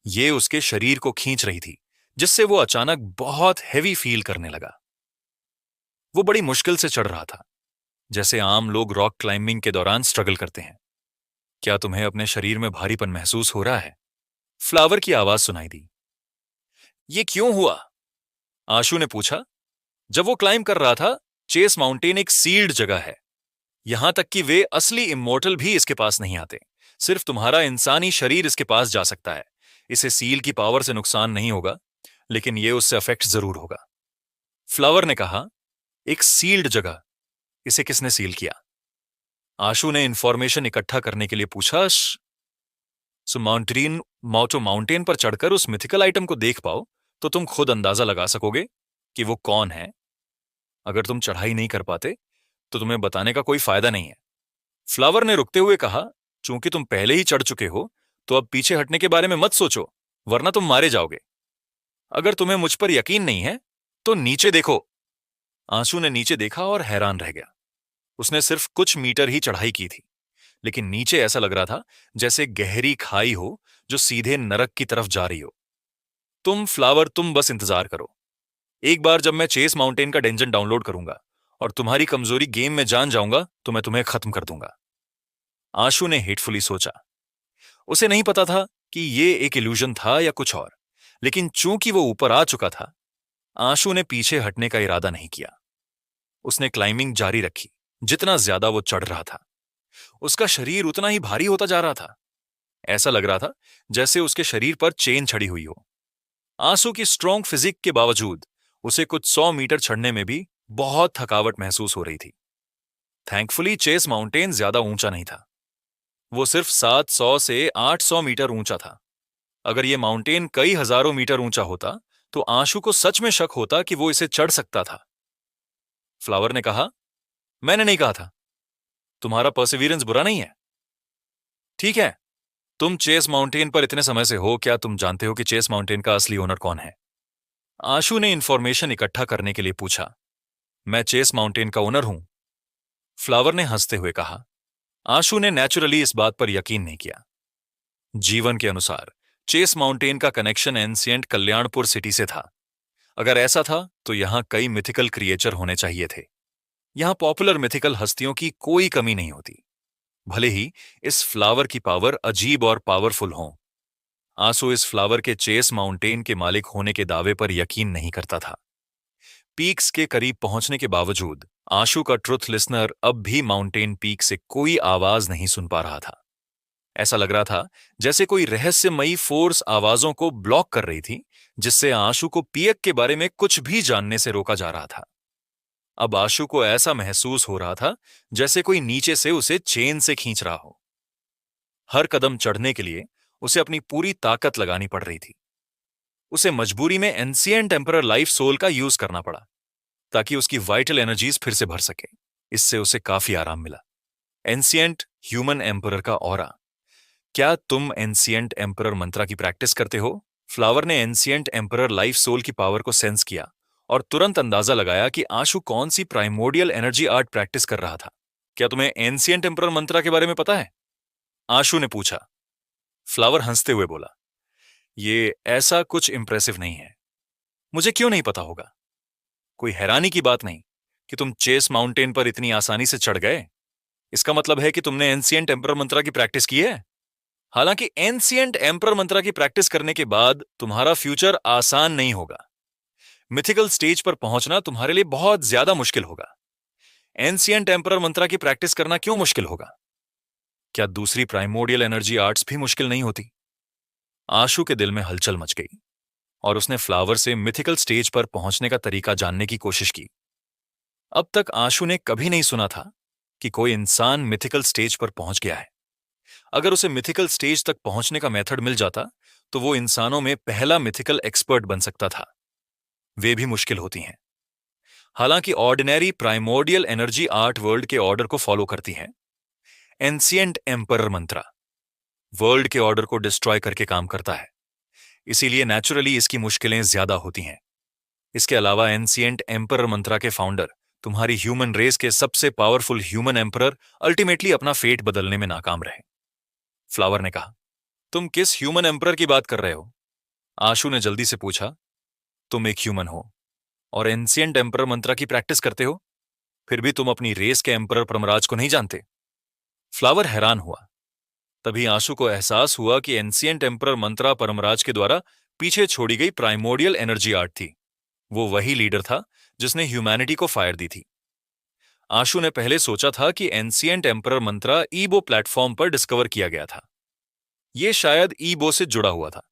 ये उसके शरीर को खींच रही थी, जिससे वो अचानक बहुत हैवी फील करने लगा। वो बड़ी मुश्किल से चढ़ रहा था, जैसे आम लोग रॉक क्लाइंबिंग के दौरान स्ट्रगल करते हैं। क्या तुम्हें अपने शरीर में भारीपन महसूस हो रहा है? फ्लावर की आवाज सुनाई दी। ये क्यों हुआ? आशु ने पूछा। जब वो क्लाइंब कर रहा था, चेस माउंटेन एक सील्ड जगह है। यहां तक कि वे असली इमोर्टल भी इसके पास नहीं आते। सिर्फ तुम्हारा इंसानी शरीर इसके पास जा सकता है। इसे सील की पावर से नुकसान नहीं होगा, लेकिन यह उससे अफेक्ट जरूर होगा। फ्लावर ने कहा, एक सील्ड जगह, इसे किसने सील किया? आशु ने इंफॉर्मेशन इकट्ठा करने के लिए पूछा। सो माउंटेन पर चढ़कर उस मिथिकल आइटम को देख पाओ तो तुम खुद अंदाजा लगा सकोगे कि वो कौन है। अगर तुम चढ़ाई नहीं कर पाते तो तुम्हें बताने का कोई फायदा नहीं है। फ्लावर ने रुकते हुए कहा, चूंकि तुम पहले ही चढ़ चुके हो तो अब पीछे हटने के बारे में मत सोचो, वरना तुम मारे जाओगे। अगर तुम्हें मुझ पर यकीन नहीं है तो नीचे देखो। आंसू ने नीचे देखा और हैरान रह गया। उसने सिर्फ कुछ मीटर ही चढ़ाई की थी, लेकिन नीचे ऐसा लग रहा था जैसे गहरी खाई हो जो सीधे नरक की तरफ जा रही हो। तुम बस इंतजार करो। एक बार जब मैं चेस माउंटेन का डेंजन डाउनलोड करूंगा और तुम्हारी कमजोरी गेम में जान जाऊंगा तो मैं तुम्हें खत्म कर दूंगा। आशु ने हेटफुली सोचा। उसे नहीं पता था कि ये एक इल्यूजन था या कुछ और, लेकिन चूंकि वो ऊपर आ चुका था, आशु ने पीछे हटने का इरादा नहीं किया। उसने क्लाइंबिंग जारी रखी। जितना ज्यादा वो चढ़ रहा था, उसका शरीर उतना ही भारी होता जा रहा था। ऐसा लग रहा था जैसे उसके शरीर पर चेन चढ़ी हुई हो। आंसू की स्ट्रॉन्ग फिजिक के बावजूद उसे कुछ 100 मीटर चढ़ने में भी बहुत थकावट महसूस हो रही थी। थैंकफुली चेस माउंटेन ज्यादा ऊंचा नहीं था। वो सिर्फ 700 से 800 मीटर ऊंचा था। अगर ये माउंटेन कई हजारों मीटर ऊंचा होता तो आंशु को सच में शक होता कि वो इसे चढ़ सकता था। फ्लावर ने कहा, मैंने नहीं कहा था। तुम्हारा परसिवियरेंस बुरा नहीं है। ठीक है, तुम चेस माउंटेन पर इतने समय से हो, क्या तुम जानते हो कि चेस माउंटेन का असली ओनर कौन है? आशु ने इंफॉर्मेशन इकट्ठा करने के लिए पूछा। मैं चेस माउंटेन का ओनर हूं, फ्लावर ने हंसते हुए कहा। आशु ने नेचुरली इस बात पर यकीन नहीं किया। जीवन के अनुसार चेस माउंटेन का कनेक्शन एंशिएंट कल्याणपुर सिटी से था। अगर ऐसा था तो यहां कई मिथिकल क्रिएचर होने चाहिए थे। यहां पॉपुलर मिथिकल हस्तियों की कोई कमी नहीं होती, भले ही इस फ्लावर की पावर अजीब और पावरफुल हो। आंसू इस फ्लावर के चेस माउंटेन के मालिक होने के दावे पर यकीन नहीं करता था। पीक्स के करीब पहुंचने के बावजूद आशु का ट्रुथ लिसनर अब भी माउंटेन पीक से कोई आवाज नहीं सुन पा रहा था। ऐसा लग रहा था जैसे कोई रहस्यमयी फोर्स आवाजों को ब्लॉक कर रही थी, जिससे आशु को पीक के बारे में कुछ भी जानने से रोका जा रहा था। अब आशु को ऐसा महसूस हो रहा था जैसे कोई नीचे से उसे चेन से खींच रहा हो। हर कदम चढ़ने के लिए उसे अपनी पूरी ताकत लगानी पड़ रही थी। उसे मजबूरी में एंशिएंट एम्परर लाइफ सोल का यूज करना पड़ा ताकि उसकी वाइटल एनर्जीज फिर से भर सके। इससे उसे काफी आराम मिला। एंशिएंट ह्यूमन एम्परर का ऑरा। क्या तुम एंशिएंट एम्परर मंत्रा की प्रैक्टिस करते हो? फ्लावर ने एंशिएंट एम्परर लाइफ सोल की पावर को सेंस किया और तुरंत अंदाजा लगाया कि आशु कौन सी प्राइमोडियल एनर्जी आर्ट प्रैक्टिस कर रहा था। क्या तुम्हें एंशिएंट एम्परर मंत्रा के बारे में पता है? आशु ने पूछा। फ्लावर हंसते हुए बोला, ये ऐसा कुछ इंप्रेसिव नहीं है। मुझे क्यों नहीं पता होगा? कोई हैरानी की बात नहीं कि तुम चेस माउंटेन पर इतनी आसानी से चढ़ गए। इसका मतलब है कि तुमने एंशिएंट एम्परर मंत्रा की प्रैक्टिस की है। हालांकि एंशिएंट एम्परर मंत्रा की प्रैक्टिस करने के बाद तुम्हारा फ्यूचर आसान नहीं होगा। मिथिकल स्टेज पर पहुंचना तुम्हारे लिए बहुत ज्यादा मुश्किल होगा। एंशिएंट एम्परर मंत्रा की प्रैक्टिस करना क्यों मुश्किल होगा? क्या दूसरी प्राइमोडियल एनर्जी आर्ट्स भी मुश्किल नहीं होती? आशु के दिल में हलचल मच गई और उसने फ्लावर से मिथिकल स्टेज पर पहुंचने का तरीका जानने की कोशिश की। अब तक आशु ने कभी नहीं सुना था कि कोई इंसान मिथिकल स्टेज पर पहुंच गया है। अगर उसे मिथिकल स्टेज तक पहुंचने का मेथड मिल जाता तो वो इंसानों में पहला मिथिकल एक्सपर्ट बन सकता था। वे भी मुश्किल होती हैं। हालांकि ordinary primordial energy art world के ऑर्डर को फॉलो करती है। एंशिएंट एम्परर मंत्रा वर्ल्ड के ऑर्डर को डिस्ट्रॉय करके काम करता है, इसीलिए नेचुरली इसकी मुश्किलें ज्यादा होती हैं। इसके अलावा एंशिएंट एम्परर मंत्रा के फाउंडर तुम्हारी ह्यूमन रेस के सबसे पावरफुल ह्यूमन एम्परर अल्टीमेटली अपना फेट बदलने में नाकाम रहे। फ्लावर ने कहा, तुम किस ह्यूमन एम्परर की बात कर रहे हो? आशु ने जल्दी से पूछा। तुम एक ह्यूमन हो और एंशिएंट एम्परर मंत्रा की प्रैक्टिस करते हो, फिर भी तुम अपनी रेस के एम्परर परमराज को नहीं जानते? फ्लावर हैरान हुआ। तभी आशु को एहसास हुआ कि एंशिएंट एम्परर मंत्रा परमराज के द्वारा पीछे छोड़ी गई प्राइमोडियल एनर्जी आर्ट थी। वो वही लीडर था जिसने ह्यूमैनिटी को फायर दी थी। आशु ने पहले सोचा था कि एंशिएंट एम्परर मंत्रा ईबो प्लेटफॉर्म पर डिस्कवर किया गया था। यह शायद ईबो से जुड़ा हुआ था।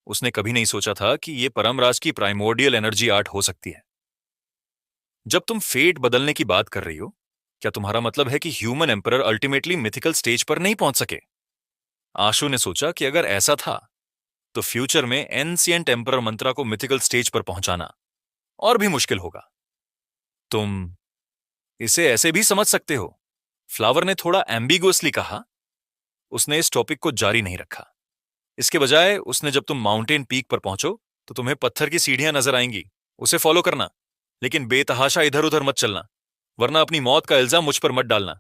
उसने कभी नहीं सोचा था कि यह परमराज की प्राइमोडियल एनर्जी आर्ट हो सकती है। जब तुम फेट बदलने की बात कर रही हो, क्या तुम्हारा मतलब है कि human emperor ultimately mythical stage पर नहीं पहुंच सके? आशु ने सोचा कि अगर ऐसा था तो फ्यूचर में एंशिएंट एम्परर मंत्रा को मिथिकल स्टेज पर पहुंचाना और भी मुश्किल होगा। तुम इसे ऐसे भी समझ सकते हो, फ्लावर ने थोड़ा एम्बिगुअसली कहा। उसने इस टॉपिक को जारी नहीं रखा। इसके बजाय उसने, जब तुम माउंटेन पीक पर पहुंचो तो तुम्हें पत्थर की सीढ़ियां नजर आएंगी, उसे फॉलो करना, लेकिन बेतहाशा इधर उधर मत चलना, वरना अपनी मौत का इल्जाम मुझ पर मत डालना।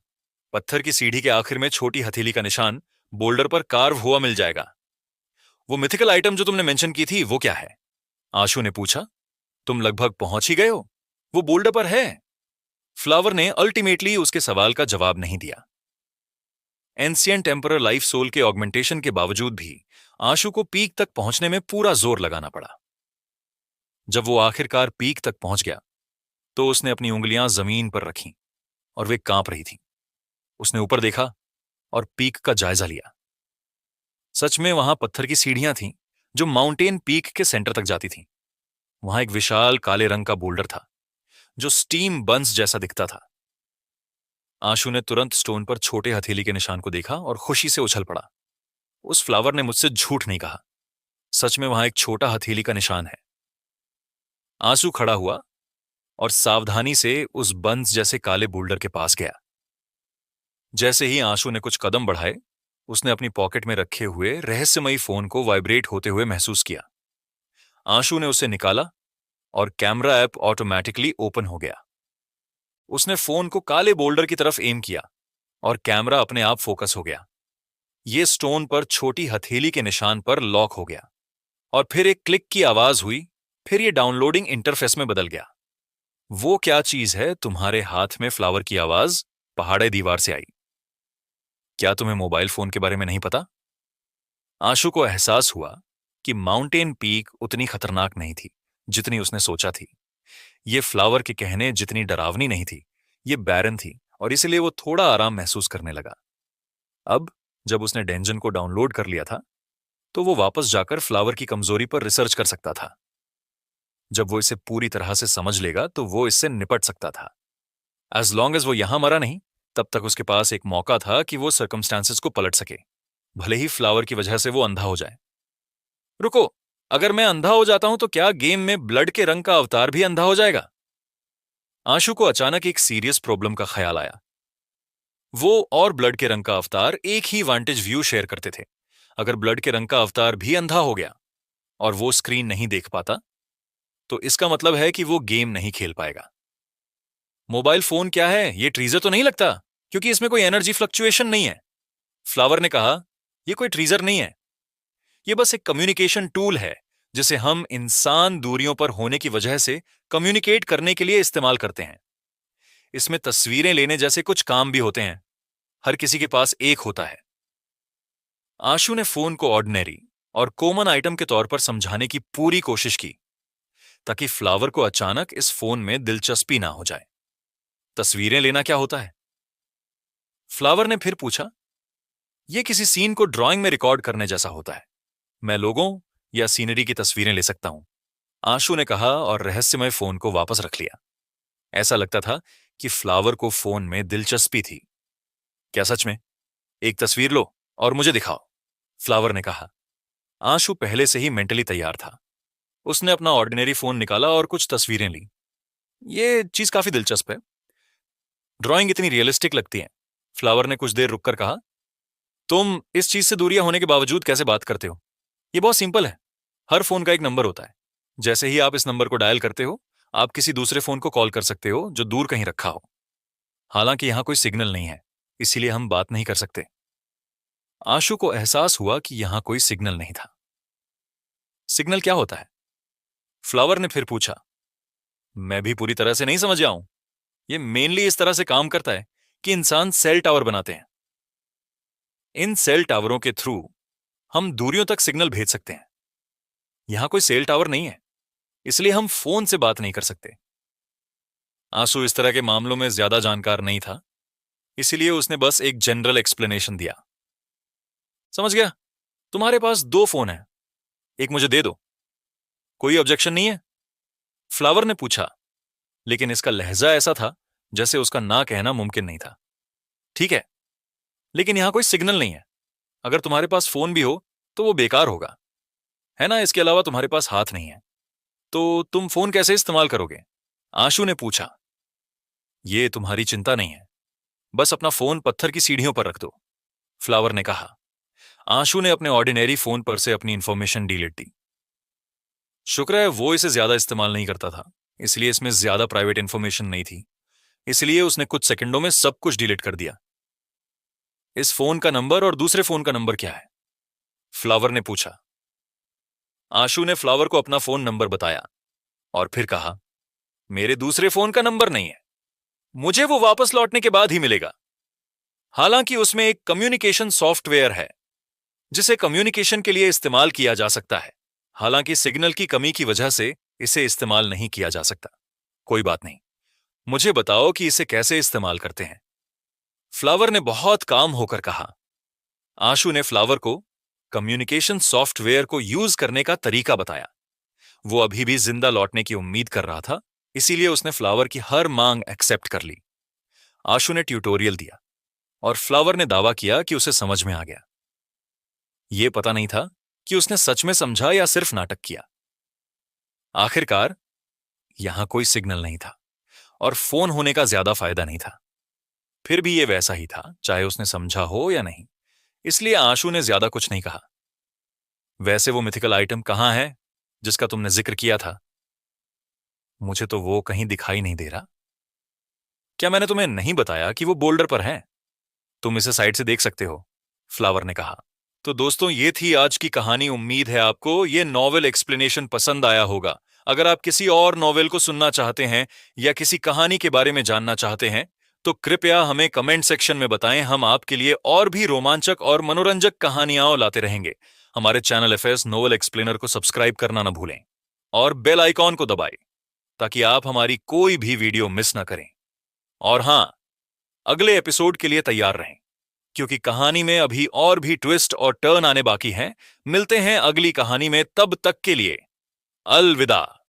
पत्थर की सीढ़ी के आखिर में छोटी हथेली का निशान बोल्डर पर कार्व हुआ मिल जाएगा। वो मिथिकल आइटम जो तुमने मेंशन की थी वो क्या है? आशु ने पूछा। तुम लगभग पहुंच ही गए हो, वो बोल्डर पर है। फ्लावर ने अल्टीमेटली उसके सवाल का जवाब नहीं दिया। एंशिएंट एम्परर लाइफ सोल के ऑगमेंटेशन के बावजूद भी आशु को पीक तक पहुंचने में पूरा जोर लगाना पड़ा। जब वो आखिरकार पीक तक पहुंच गया तो उसने अपनी उंगलियां जमीन पर रखीं और वे कांप रही थीं। उसने ऊपर देखा और पीक का जायजा लिया। सच में वहां पत्थर की सीढ़ियां थीं जो माउंटेन पीक के सेंटर तक जाती थीं। वहां एक विशाल काले रंग का बोल्डर था जो स्टीम बंस जैसा दिखता था। आशु ने तुरंत स्टोन पर छोटे हथेली के निशान को देखा और खुशी से उछल पड़ा। उस फ्लावर ने मुझसे झूठ नहीं कहा, सच में वहां एक छोटा हथेली का निशान है। आंसू खड़ा हुआ और सावधानी से उस बंस जैसे काले बोल्डर के पास गया। जैसे ही आंसू ने कुछ कदम बढ़ाए, उसने अपनी पॉकेट में रखे हुए रहस्यमयी फोन को वाइब्रेट होते हुए महसूस किया। आशु ने उसे निकाला और कैमरा ऐप ऑटोमेटिकली ओपन हो गया। उसने फोन को काले बोल्डर की तरफ एम किया और कैमरा अपने आप फोकस हो गया। ये स्टोन पर छोटी हथेली के निशान पर लॉक हो गया और फिर एक क्लिक की आवाज हुई। फिर ये डाउनलोडिंग इंटरफेस में बदल गया। वो क्या चीज है तुम्हारे हाथ में फ्लावर की आवाज पहाड़े दीवार से आई। क्या तुम्हें मोबाइल फोन के बारे में नहीं पता? आशु को एहसास हुआ कि माउंटेन पीक उतनी खतरनाक नहीं थी जितनी उसने सोचा थी। ये फ्लावर के कहने जितनी डरावनी नहीं थी। ये बैरन थी और इसलिए वो थोड़ा आराम महसूस करने लगा। अब जब उसने डेंजन को डाउनलोड कर लिया था तो वो वापस जाकर फ्लावर की कमजोरी पर रिसर्च कर सकता था। जब वो इसे पूरी तरह से समझ लेगा तो वो इससे निपट सकता था। एज लॉन्ग एज वो यहां मरा नहीं, तब तक उसके पास एक मौका था कि वो सर्कमस्टांसेस को पलट सके, भले ही फ्लावर की वजह से वो अंधा हो जाए। रुको, अगर मैं अंधा हो जाता हूं तो क्या गेम में ब्लड के रंग का अवतार भी अंधा हो जाएगा? आशु को अचानक एक सीरियस प्रॉब्लम का ख्याल आया। वो और ब्लड के रंग का अवतार एक ही वांटेज व्यू शेयर करते थे। अगर ब्लड के रंग का अवतार भी अंधा हो गया और वो स्क्रीन नहीं देख पाता तो इसका मतलब है कि वो गेम नहीं खेल पाएगा। मोबाइल फोन क्या है, ये ट्रीजर तो नहीं लगता, क्योंकि इसमें कोई एनर्जी फ्लक्चुएशन नहीं है। फ्लावर ने कहा, यह कोई ट्रीजर नहीं है, यह बस एक कम्युनिकेशन टूल है जिसे हम इंसान दूरियों पर होने की वजह से कम्युनिकेट करने के लिए इस्तेमाल करते हैं। इसमें तस्वीरें लेने जैसे कुछ काम भी होते हैं। हर किसी के पास एक होता है। आशु ने फोन को ऑर्डिनरी और कॉमन आइटम के तौर पर समझाने की पूरी कोशिश की ताकि फ्लावर को अचानक इस फोन में दिलचस्पी ना हो जाए। तस्वीरें लेना क्या होता है? फ्लावर ने फिर पूछा। यह किसी सीन को ड्राइंग में रिकॉर्ड करने जैसा होता है। मैं लोगों या सीनरी की तस्वीरें ले सकता हूं, आशु ने कहा और रहस्यमय फोन को वापस रख लिया। ऐसा लगता था कि फ्लावर को फोन में दिलचस्पी थी। क्या सच में? एक तस्वीर लो और मुझे दिखाओ, फ्लावर ने कहा। आशु पहले से ही मेंटली तैयार था। उसने अपना ऑर्डिनरी फोन निकाला और कुछ तस्वीरें ली। ये चीज काफी दिलचस्प है, ड्राइंग इतनी रियलिस्टिक लगती है। फ्लावर ने कुछ देर रुककर कहा, तुम इस चीज से दूरियां होने के बावजूद कैसे बात करते हो? ये बहुत सिंपल है। हर फोन का एक नंबर होता है। जैसे ही आप इस नंबर को डायल करते हो, आप किसी दूसरे फोन को कॉल कर सकते हो जो दूर कहीं रखा हो। हालांकि यहां कोई सिग्नल नहीं है, इसीलिए हम बात नहीं कर सकते। आशु को एहसास हुआ कि यहां कोई सिग्नल नहीं था। सिग्नल क्या होता है? फ्लावर ने फिर पूछा। मैं भी पूरी तरह से नहीं समझ आऊं। ये मेनली इस तरह से काम करता है कि इंसान सेल टावर बनाते हैं। इन सेल टावरों के थ्रू हम दूरियों तक सिग्नल भेज सकते हैं। यहां कोई सेल टावर नहीं है, इसलिए हम फोन से बात नहीं कर सकते। आंसू इस तरह के मामलों में ज्यादा जानकार नहीं था, इसीलिए उसने बस एक जनरल एक्सप्लेनेशन दिया। समझ गया, तुम्हारे पास दो फोन हैं, एक मुझे दे दो। कोई ऑब्जेक्शन नहीं है? फ्लावर ने पूछा, लेकिन इसका लहजा ऐसा था जैसे उसका ना कहना मुमकिन नहीं था। ठीक है, लेकिन यहां कोई सिग्नल नहीं है। अगर तुम्हारे पास फोन भी हो तो वो बेकार होगा, है ना? इसके अलावा तुम्हारे पास हाथ नहीं है, तो तुम फोन कैसे इस्तेमाल करोगे? आशु ने पूछा। ये तुम्हारी चिंता नहीं है, बस अपना फोन पत्थर की सीढ़ियों पर रख दो, फ्लावर ने कहा। आशु ने अपने ऑर्डिनरी फोन पर से अपनी इंफॉर्मेशन डिलीट दी। शुक्र है वो इसे ज्यादा इस्तेमाल नहीं करता था, इसलिए इसमें ज्यादा प्राइवेट इंफॉर्मेशन नहीं थी। इसलिए उसने कुछ सेकंडों में सब कुछ डिलीट कर दिया। इस फोन का नंबर और दूसरे फोन का नंबर क्या है? फ्लावर ने पूछा। आशु ने फ्लावर को अपना फोन नंबर बताया और फिर कहा, मेरे दूसरे फोन का नंबर नहीं है, मुझे वो वापस लौटने के बाद ही मिलेगा। हालांकि उसमें एक कम्युनिकेशन सॉफ्टवेयर है जिसे कम्युनिकेशन के लिए इस्तेमाल किया जा सकता है। हालांकि सिग्नल की कमी की वजह से इसे इस्तेमाल नहीं किया जा सकता। कोई बात नहीं, मुझे बताओ कि इसे कैसे इस्तेमाल करते हैं, फ्लावर ने बहुत काम होकर कहा। आशु ने फ्लावर को कम्युनिकेशन सॉफ्टवेयर को यूज करने का तरीका बताया। वो अभी भी जिंदा लौटने की उम्मीद कर रहा था, इसीलिए उसने फ्लावर की हर मांग एक्सेप्ट कर ली। आशु ने ट्यूटोरियल दिया और फ्लावर ने दावा किया कि उसे समझ में आ गया। यह पता नहीं था कि उसने सच में समझा या सिर्फ नाटक किया। आखिरकार यहां कोई सिग्नल नहीं था और फोन होने का ज्यादा फायदा नहीं था। फिर भी यह वैसा ही था, चाहे उसने समझा हो या नहीं। इसलिए आशु ने ज्यादा कुछ नहीं कहा। वैसे वो मिथिकल आइटम कहाँ है जिसका तुमने जिक्र किया था? मुझे तो वो कहीं दिखाई नहीं दे रहा। क्या मैंने तुम्हें नहीं बताया कि वो बोल्डर पर है? तुम इसे साइड से देख सकते हो, फ्लावर ने कहा। तो दोस्तों, ये थी आज की कहानी। उम्मीद है आपको ये नॉवेल एक्सप्लेनेशन पसंद आया होगा। अगर आप किसी और नॉवेल को सुनना चाहते हैं या किसी कहानी के बारे में जानना चाहते हैं तो कृपया हमें कमेंट सेक्शन में बताएं। हम आपके लिए और भी रोमांचक और मनोरंजक कहानियां लाते रहेंगे। हमारे चैनल एफएस नोवेल एक्सप्लेनर को सब्सक्राइब करना ना भूलें और बेल आइकॉन को दबाएं ताकि आप हमारी कोई भी वीडियो मिस ना करें। और हां, अगले एपिसोड के लिए तैयार रहें, क्योंकि कहानी में अभी और भी ट्विस्ट और टर्न आने बाकी हैं। मिलते हैं अगली कहानी में, तब तक के लिए अलविदा।